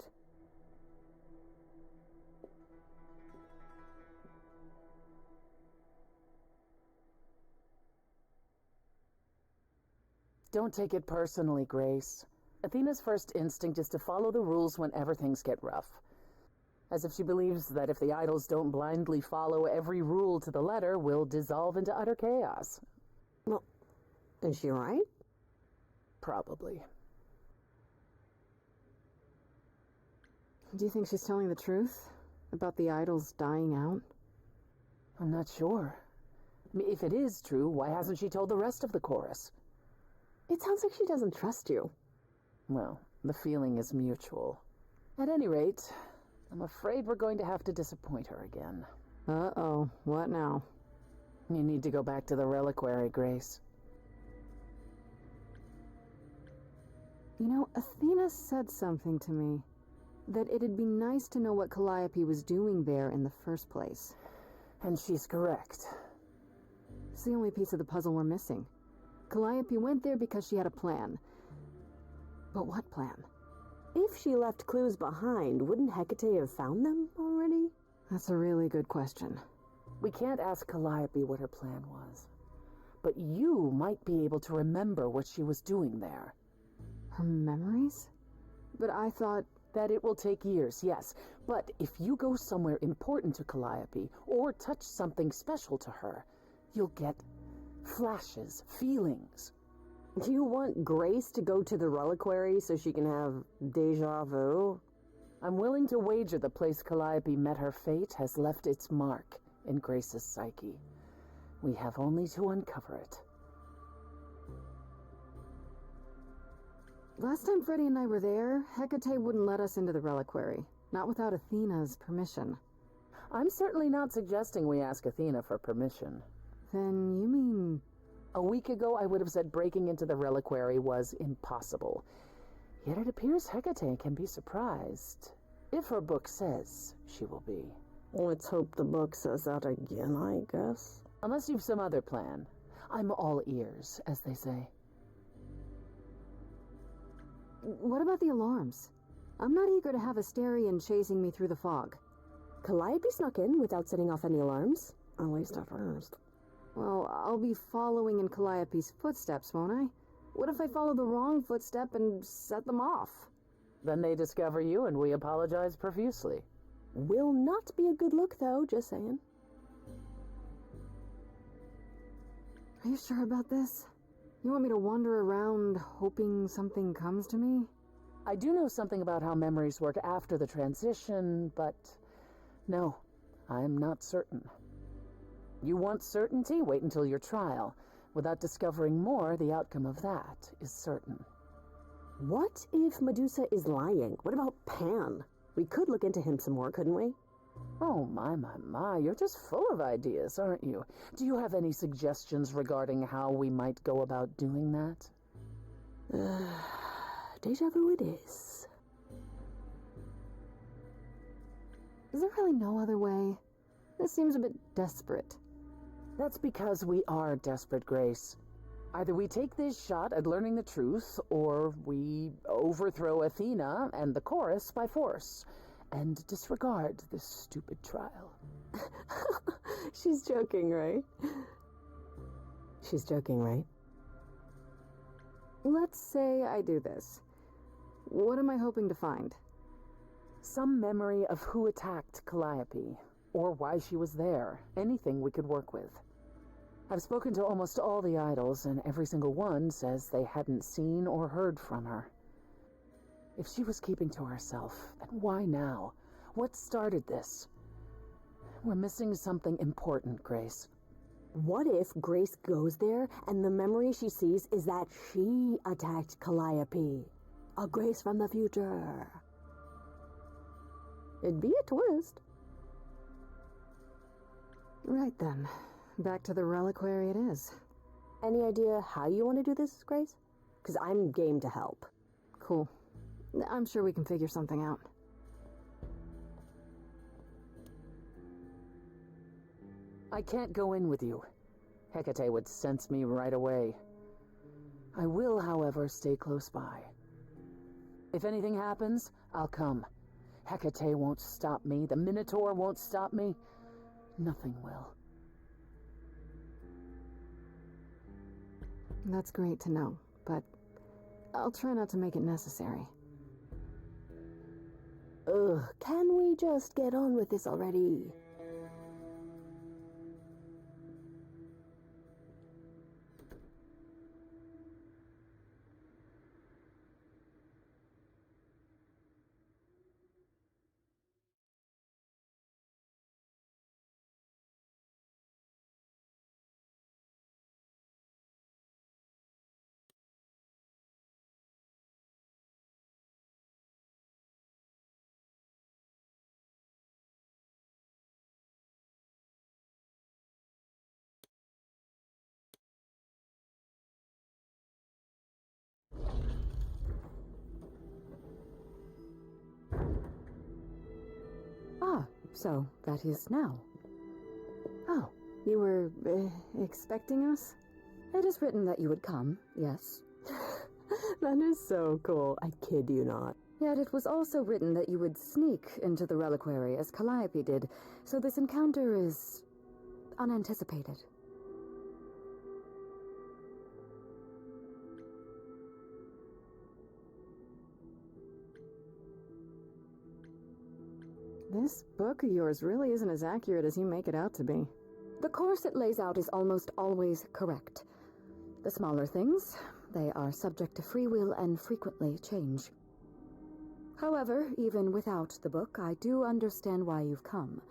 Don't take it personally, Grace. Athena's first instinct is to follow the rules whenever things get rough. As if she believes that if the idols don't blindly follow every rule to the letter, we'll dissolve into utter chaos. Well, is she right? Probably. Do you think she's telling the truth about the idols dying out? I'm not sure. If it is true, why hasn't she told the rest of the chorus? It sounds like she doesn't trust you. Well, the feeling is mutual. At any rate, I'm afraid we're going to have to disappoint her again. Uh-oh. What now? You need to go back to the Reliquary, Grace. You know, Athena said something to me. That it'd be nice to know what Calliope was doing there in the first place. And she's correct. It's the only piece of the puzzle we're missing. Calliope went there because she had a plan. But what plan? If she left clues behind, wouldn't Hecate have found them already? That's a really good question. We can't ask Calliope what her plan was. But you might be able to remember what she was doing there. Her memories? But I thought... That it will take years, yes. But if you go somewhere important to Calliope, or touch something special to her, you'll get flashes, feelings. You want Grace to go to the Reliquary so she can have déjà vu? I'm willing to wager the place Calliope met her fate has left its mark in Grace's psyche. We have only to uncover it. Last time Freddie and I were there, Hecate wouldn't let us into the Reliquary. Not without Athena's permission. I'm certainly not suggesting we ask Athena for permission. Then you mean... A week ago, I would have said breaking into the Reliquary was impossible. Yet it appears Hecate can be surprised. If her book says she will be. Let's hope the book says that again, I guess. Unless you've some other plan. I'm all ears, as they say. What about the alarms? I'm not eager to have Asterion chasing me through the fog. Calliope snuck in without setting off any alarms. At least at first. Well, I'll be following in Calliope's footsteps, won't I? What if I follow the wrong footstep and set them off? Then they discover you and we apologize profusely. Will not be a good look, though, just saying. Are you sure about this? You want me to wander around hoping something comes to me? I do know something about how memories work after the transition, but no, I'm not certain. You want certainty? Wait until your trial. Without discovering more, the outcome of that is certain. What if Medusa is lying? What about Pan? We could look into him some more, couldn't we? Oh, my, you're just full of ideas, aren't you? Do you have any suggestions regarding how we might go about doing that? Deja vu it is. Is there really no other way? This seems a bit desperate. That's because we are desperate, Grace. Either we take this shot at learning the truth, or we overthrow Athena and the chorus by force, and disregard this stupid trial. She's joking, right? She's joking, right? Let's say I do this. What am I hoping to find? Some memory of who attacked Calliope, or why she was there. Anything we could work with. I've spoken to almost all the idols, and every single one says they hadn't seen or heard from her. If she was keeping to herself, then why now? What started this? We're missing something important, Grace. What if Grace goes there, and the memory she sees is that she attacked Calliope? A Grace from the future. It'd be a twist. Right then. Back to the Reliquary it is. Any idea how you want to do this, Grace? Because I'm game to help. Cool. I'm sure we can figure something out. I can't go in with you. Hecate would sense me right away. I will, however, stay close by. If anything happens, I'll come. Hecate won't stop me. The Minotaur won't stop me. Nothing will. That's great to know, but I'll try not to make it necessary. Ugh, can we just get on with this already? Ah, so that is now. Oh, you were expecting us? it is written that you would come, yes. That is so cool, I kid you not. Yet it was also written that you would sneak into the Reliquary as Calliope did, so this encounter is unanticipated. This book of yours really isn't as accurate as you make it out to be. The course it lays out is almost always correct. The smaller things, they are subject to free will and frequently change. However, even without the book, I do understand why you've come.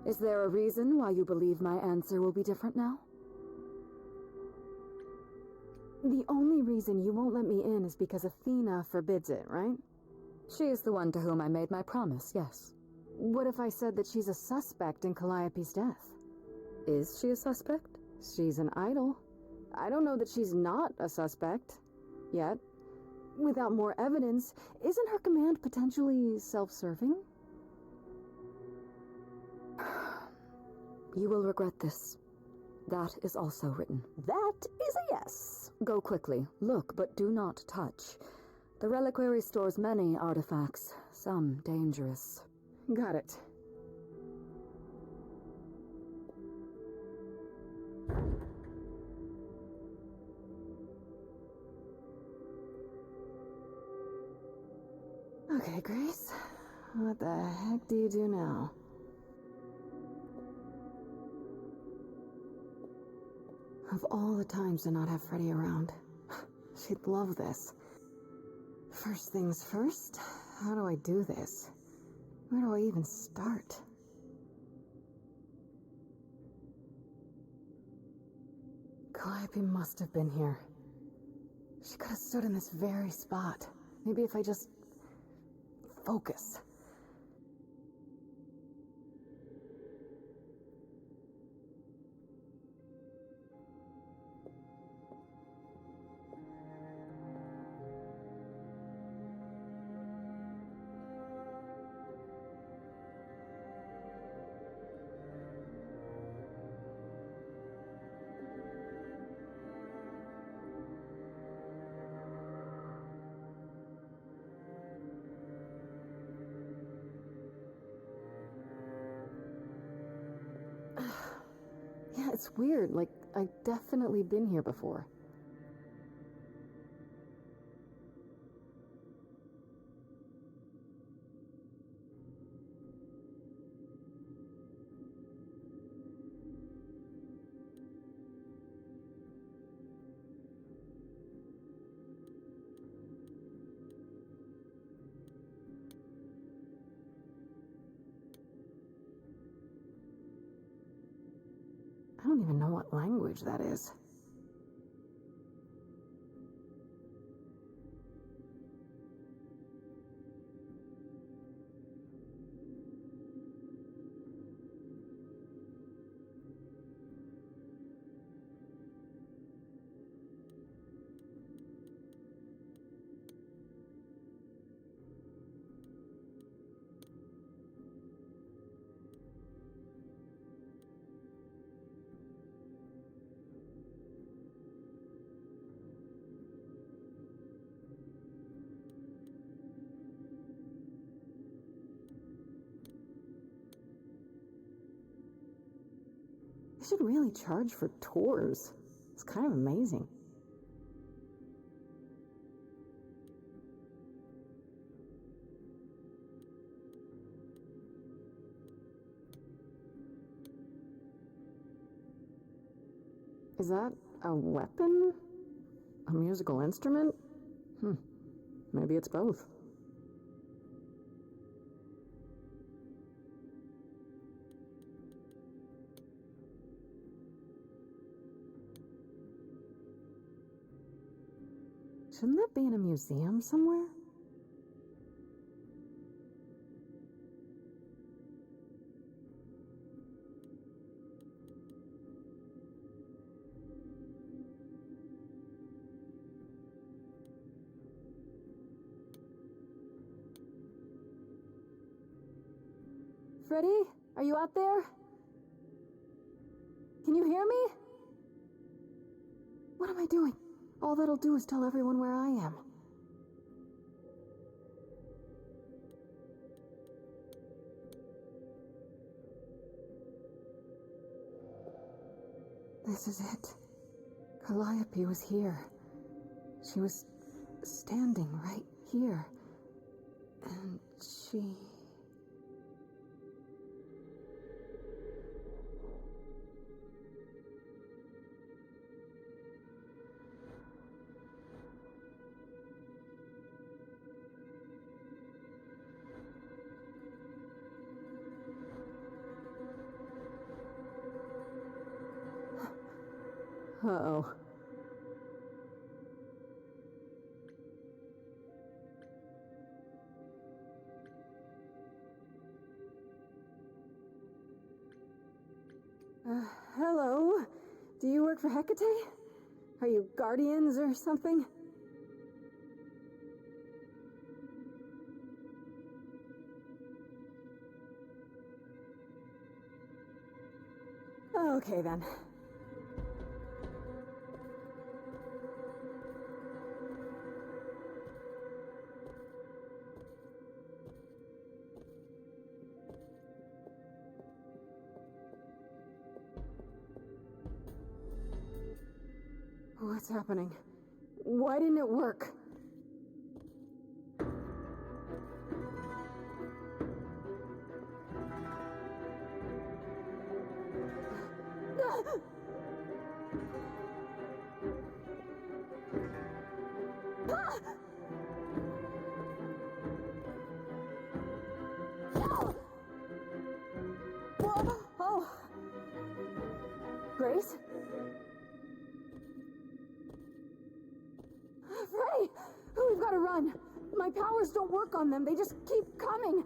Is there a reason why you believe my answer will be different now? The only reason you won't let me in is because Athena forbids it, right? She is the one to whom I made my promise, yes. What if I said that she's a suspect in Calliope's death? Is she a suspect? She's an idol. I don't know that she's not a suspect. Yet. Without more evidence, isn't her command potentially self-serving? You will regret this. That is also written. That is a yes. Go quickly. Look, but do not touch. The Reliquary stores many artifacts, some dangerous. Got it. Okay, Grace. What the heck do you do now? Of all the times to not have Freddie around, she'd love this. First things first, how do I do this? Where do I even start? Calliope must have been here. She could have stood in this very spot. Maybe if I just focus. Yeah, it's weird. Like, I've definitely been here before. I don't even know what language that is. They should really charge for tours. It's kind of amazing. Is that a weapon? A musical instrument? Maybe it's both. Shouldn't that be in a museum somewhere? Freddie, are you out there? Can you hear me? What am I doing? All that'll do is tell everyone where I am. This is it. Calliope was here. She was standing right here. And she... Uh-oh. Hello? Do you work for Hecate? Are you guardians or something? Okay then. What's happening? Why didn't it work? Grace? Freddie! We've got to run. My powers don't work on them. They just keep coming.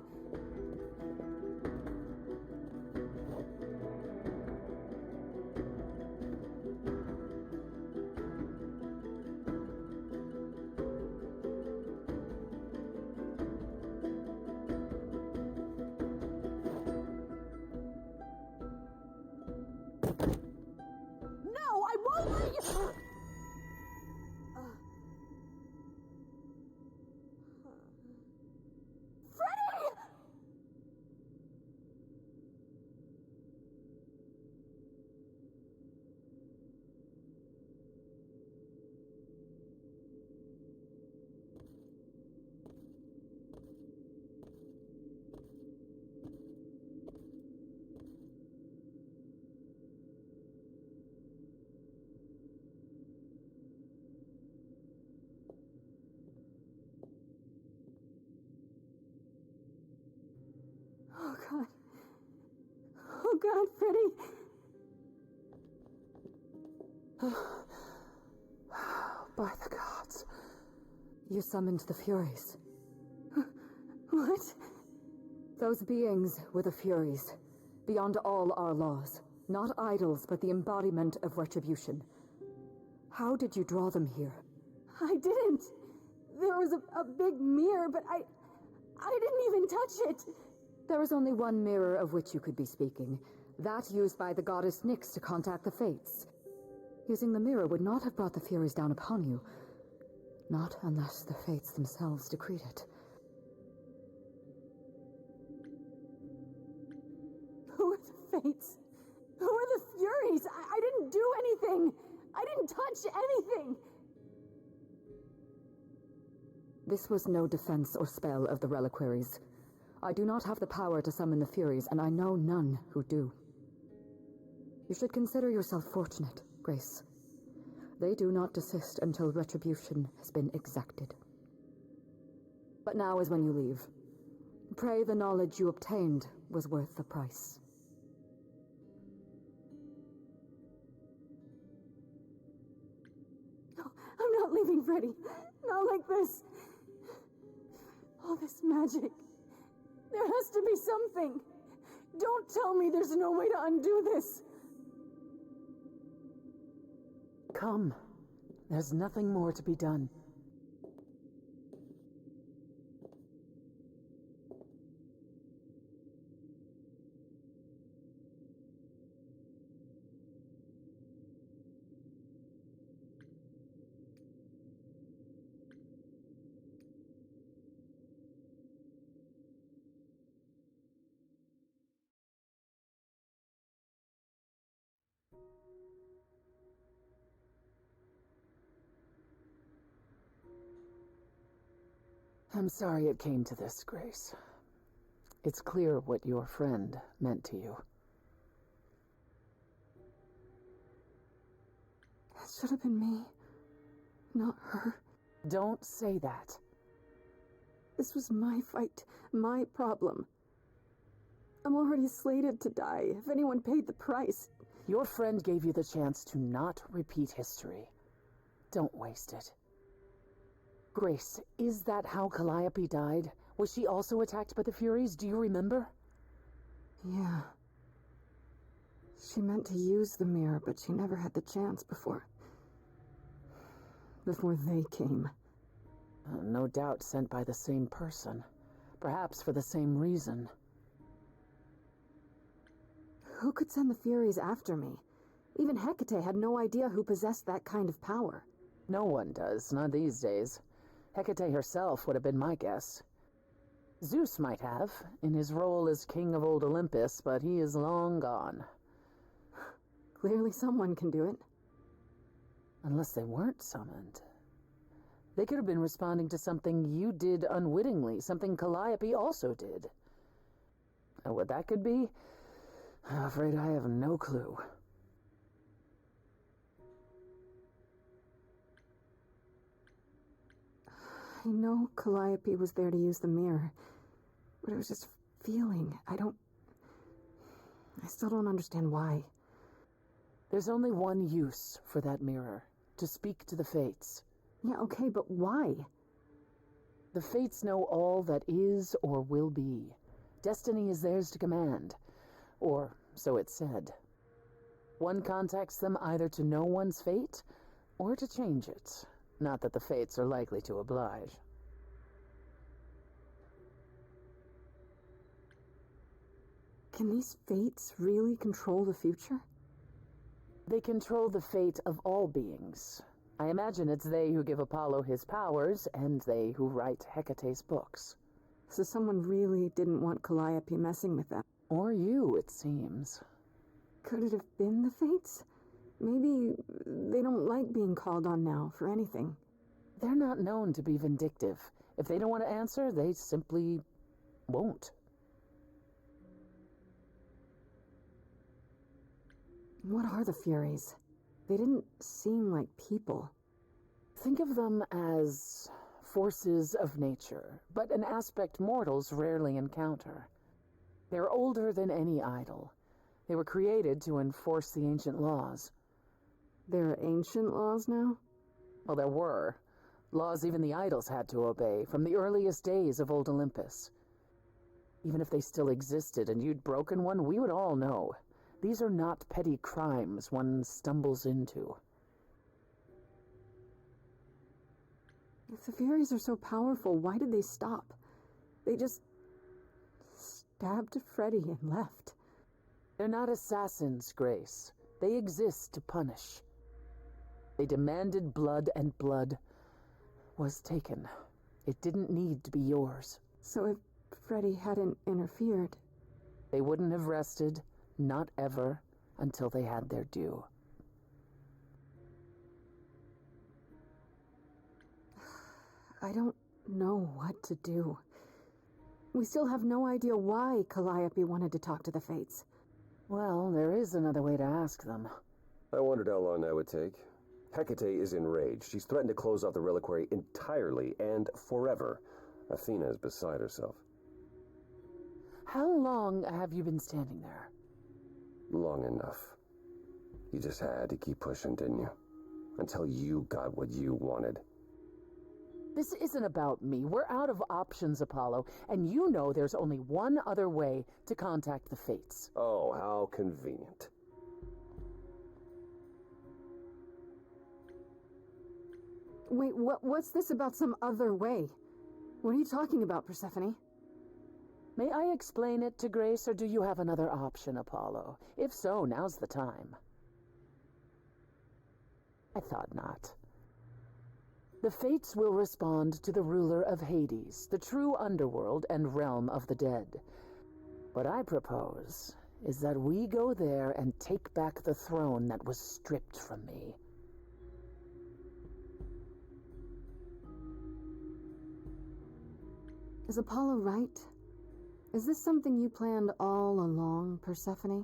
No, I won't let you... Freddie! Oh, God. Oh, God, Freddie. By the gods. You summoned the Furies. What? Those beings were the Furies, beyond all our laws. Not idols, but the embodiment of retribution. How did you draw them here? I didn't. There was a big mirror, but I didn't even touch it. There was only one mirror of which you could be speaking. That used by the goddess Nyx to contact the Fates. Using the mirror would not have brought the Furies down upon you. Not unless the Fates themselves decreed it. Who are the Fates? Who are the Furies? I didn't do anything! I didn't touch anything! This was no defense or spell of the Reliquaries. I do not have the power to summon the Furies, and I know none who do. You should consider yourself fortunate, Grace. They do not desist until retribution has been exacted. But now is when you leave. Pray the knowledge you obtained was worth the price. No, I'm not leaving, Freddie. Not like this. All this magic. There has to be something. Don't tell me there's no way to undo this. Come. There's nothing more to be done. I'm sorry it came to this, Grace. It's clear what your friend meant to you. It should have been me, not her. Don't say that. This was my fight, my problem. I'm already slated to die, if anyone paid the price. Your friend gave you the chance to not repeat history. Don't waste it. Grace, is that how Calliope died? Was she also attacked by the Furies? Do you remember? Yeah. She meant to use the mirror, but she never had the chance before they came. No doubt sent by the same person. Perhaps for the same reason. Who could send the Furies after me? Even Hecate had no idea who possessed that kind of power. No one does, not these days. Hecate herself would have been my guess. Zeus might have, in his role as king of old Olympus, but he is long gone. Clearly someone can do it. Unless they weren't summoned. They could have been responding to something you did unwittingly, something Calliope also did. And what that could be? I'm afraid I have no clue. I know Calliope was there to use the mirror, but it was just feeling. I still don't understand why. There's only one use for that mirror, to speak to the Fates. Yeah, okay, but why? The Fates know all that is or will be. Destiny is theirs to command. Or so it's said. One contacts them either to know one's fate, or to change it. Not that the Fates are likely to oblige. Can these Fates really control the future? They control the fate of all beings. I imagine it's they who give Apollo his powers, and they who write Hecate's books. So someone really didn't want Calliope messing with them. Or you, it seems. Could it have been the Fates? Maybe they don't like being called on now for anything. They're not known to be vindictive. If they don't want to answer, they simply won't. What are the Furies? They didn't seem like people. Think of them as forces of nature, but an aspect mortals rarely encounter. They're older than any idol. They were created to enforce the ancient laws. There are ancient laws now? Well, there were. Laws even the idols had to obey, from the earliest days of old Olympus. Even if they still existed and you'd broken one, we would all know. These are not petty crimes one stumbles into. If the Furies are so powerful, why did they stop? They just stabbed Freddie and left. They're not assassins, Grace. They exist to punish. They demanded blood, and blood was taken. It didn't need to be yours. So if Freddie hadn't interfered... They wouldn't have rested, not ever, until they had their due. I don't know what to do. We still have no idea why Calliope wanted to talk to the Fates. Well, there is another way to ask them. I wondered how long that would take. Hecate is enraged. She's threatened to close off the Reliquary entirely and forever. Athena is beside herself. How long have you been standing there? Long enough. You just had to keep pushing, didn't you? Until you got what you wanted. This isn't about me. We're out of options, Apollo, and you know there's only one other way to contact the Fates. Oh, how convenient. Wait, what's this about some other way? What are you talking about, Persephone? May I explain it to Grace, or do you have another option, Apollo? If so, now's the time. I thought not. The Fates will respond to the ruler of Hades, the true underworld and realm of the dead. What I propose is that we go there and take back the throne that was stripped from me. Is Apollo right? Is this something you planned all along, Persephone?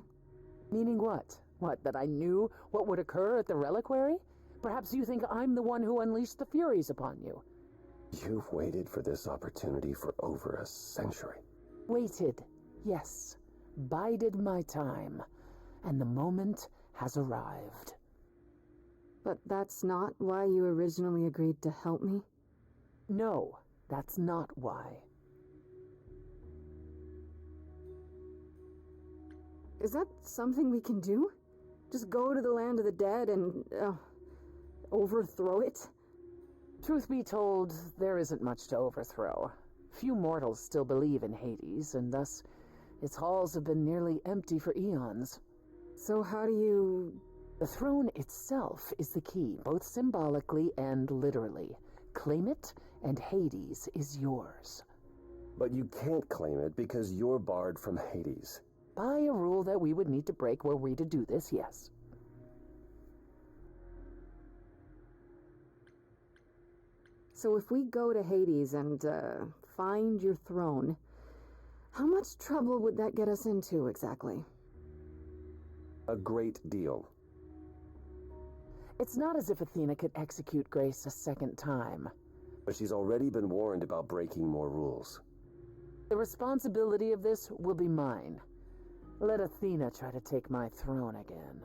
Meaning what? What, that I knew what would occur at the Reliquary? Perhaps you think I'm the one who unleashed the Furies upon you. You've waited for this opportunity for over a century. Waited, yes. Bided my time. And the moment has arrived. But that's not why you originally agreed to help me? No, that's not why. Is that something we can do? Just go to the land of the dead and, overthrow it? Truth be told, there isn't much to overthrow. Few mortals still believe in Hades, and thus its halls have been nearly empty for eons. So how do you... The throne itself is the key, both symbolically and literally. Claim it, and Hades is yours. But you can't claim it because you're barred from Hades. By a rule that we would need to break were we to do this, yes. So if we go to Hades and, find your throne, how much trouble would that get us into, exactly? A great deal. It's not as if Athena could execute Grace a second time. But she's already been warned about breaking more rules. The responsibility of this will be mine. Let Athena try to take my throne again.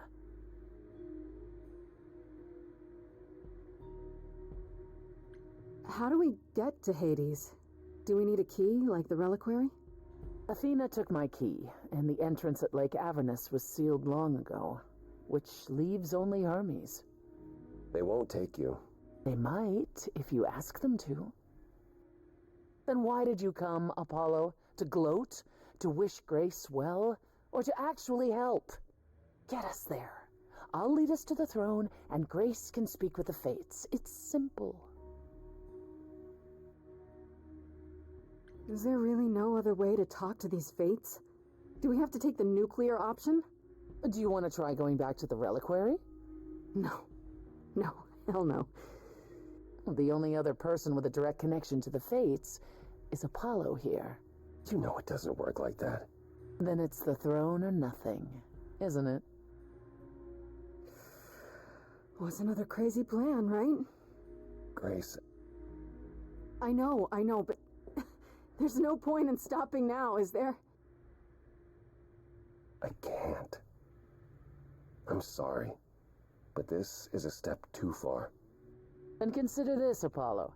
How do we get to Hades? Do we need a key, like the Reliquary? Athena took my key, and the entrance at Lake Avernus was sealed long ago, which leaves only Hermes. They won't take you. They might, if you ask them to. Then why did you come, Apollo? To gloat? To wish Grace well? Or to actually help? Get us there. I'll lead us to the throne, and Grace can speak with the Fates. It's simple. Is there really no other way to talk to these Fates? Do we have to take the nuclear option? Do you want to try going back to the Reliquary? No. No. Hell no. The only other person with a direct connection to the Fates is Apollo here. You know it doesn't work like that. Then it's the throne or nothing, isn't it? Was another crazy plan, right? Grace. I know, but there's no point in stopping now, is there? I can't. I'm sorry, but this is a step too far. And consider this, Apollo.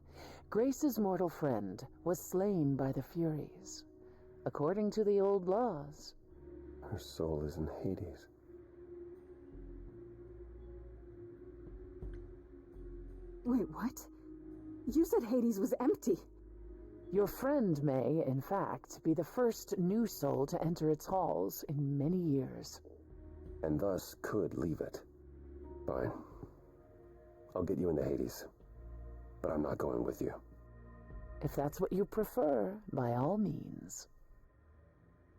Grace's mortal friend was slain by the Furies, according to the old laws. Her soul is in Hades. Wait, what? You said Hades was empty. Your friend may, in fact, be the first new soul to enter its halls in many years. And thus could leave it. Fine. I'll get you into Hades. But I'm not going with you. If that's what you prefer, by all means.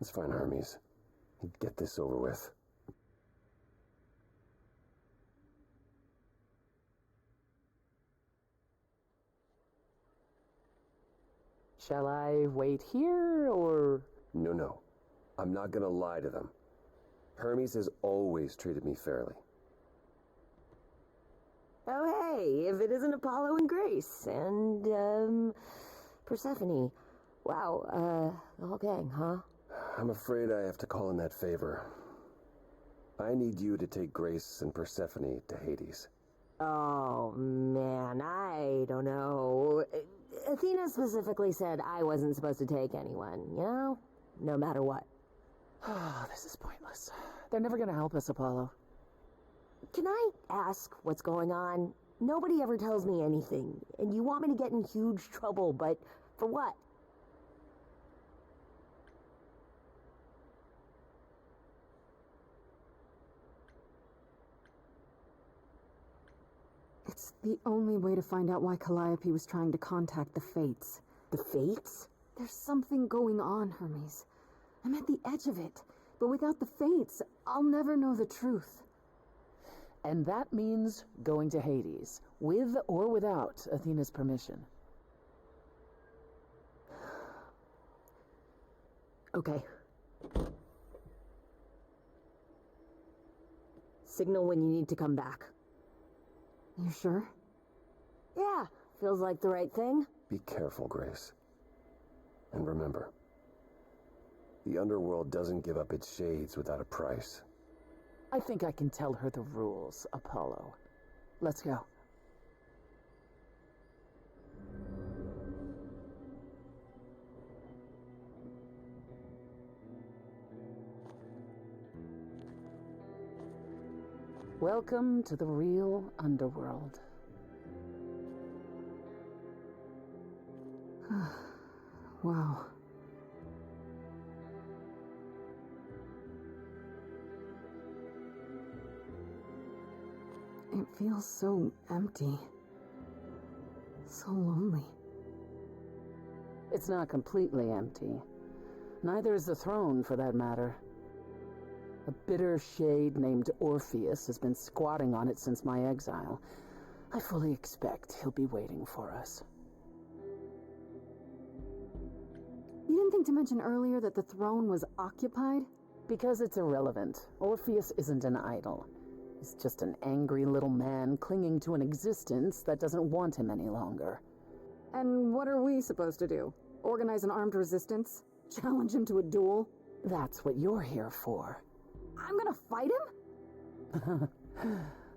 It's fine, Hermes. Get this over with. Shall I wait here, or...? No. I'm not gonna lie to them. Hermes has always treated me fairly. Oh, hey, if it isn't Apollo and Grace, and, Persephone. Wow, the whole gang, huh? I'm afraid I have to call in that favor. I need you to take Grace and Persephone to Hades. Oh, man, I don't know. Athena specifically said I wasn't supposed to take anyone, you know? No matter what. Oh, this is pointless. They're never gonna help us, Apollo. Can I ask what's going on? Nobody ever tells me anything, and you want me to get in huge trouble, but for what? It's the only way to find out why Calliope was trying to contact the Fates. The Fates? There's something going on, Hermes. I'm at the edge of it, but without the Fates, I'll never know the truth. And that means going to Hades, with or without Athena's permission. Okay. Signal when you need to come back. You sure? Yeah, feels like the right thing. Be careful, Grace. And remember, the underworld doesn't give up its shades without a price. I think I can tell her the rules, Apollo. Let's go. Welcome to the real underworld. Wow. It feels so empty. So lonely. It's not completely empty. Neither is the throne, for that matter. A bitter shade named Orpheus has been squatting on it since my exile. I fully expect he'll be waiting for us. You didn't think to mention earlier that the throne was occupied? Because it's irrelevant. Orpheus isn't an idol. He's just an angry little man clinging to an existence that doesn't want him any longer. And what are we supposed to do? Organize an armed resistance? Challenge him to a duel? That's what you're here for. I'm gonna fight him?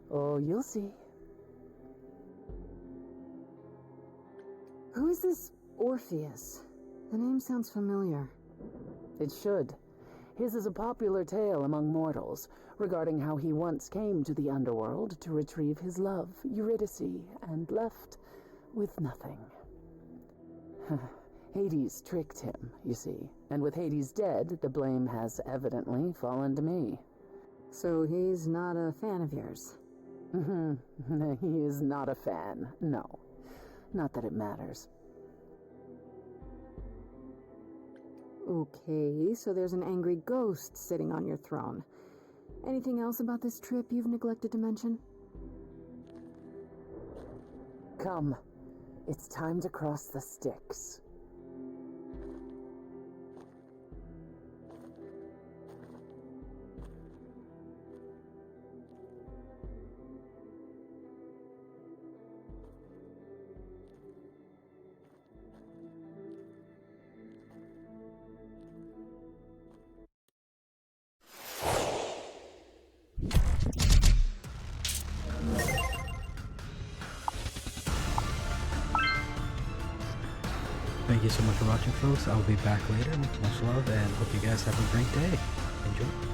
Oh, you'll see. Who is this Orpheus? The name sounds familiar. It should. His is a popular tale among mortals regarding how he once came to the underworld to retrieve his love, Eurydice, and left with nothing. Hades tricked him, you see, and with Hades dead, the blame has evidently fallen to me. So he's not a fan of yours? He is not a fan, no. Not that it matters. Okay, so there's an angry ghost sitting on your throne. Anything else about this trip you've neglected to mention? Come. It's time to cross the Styx. Thank you so much for watching, folks. I'll be back later. Much love, and hope you guys have a great day. Enjoy.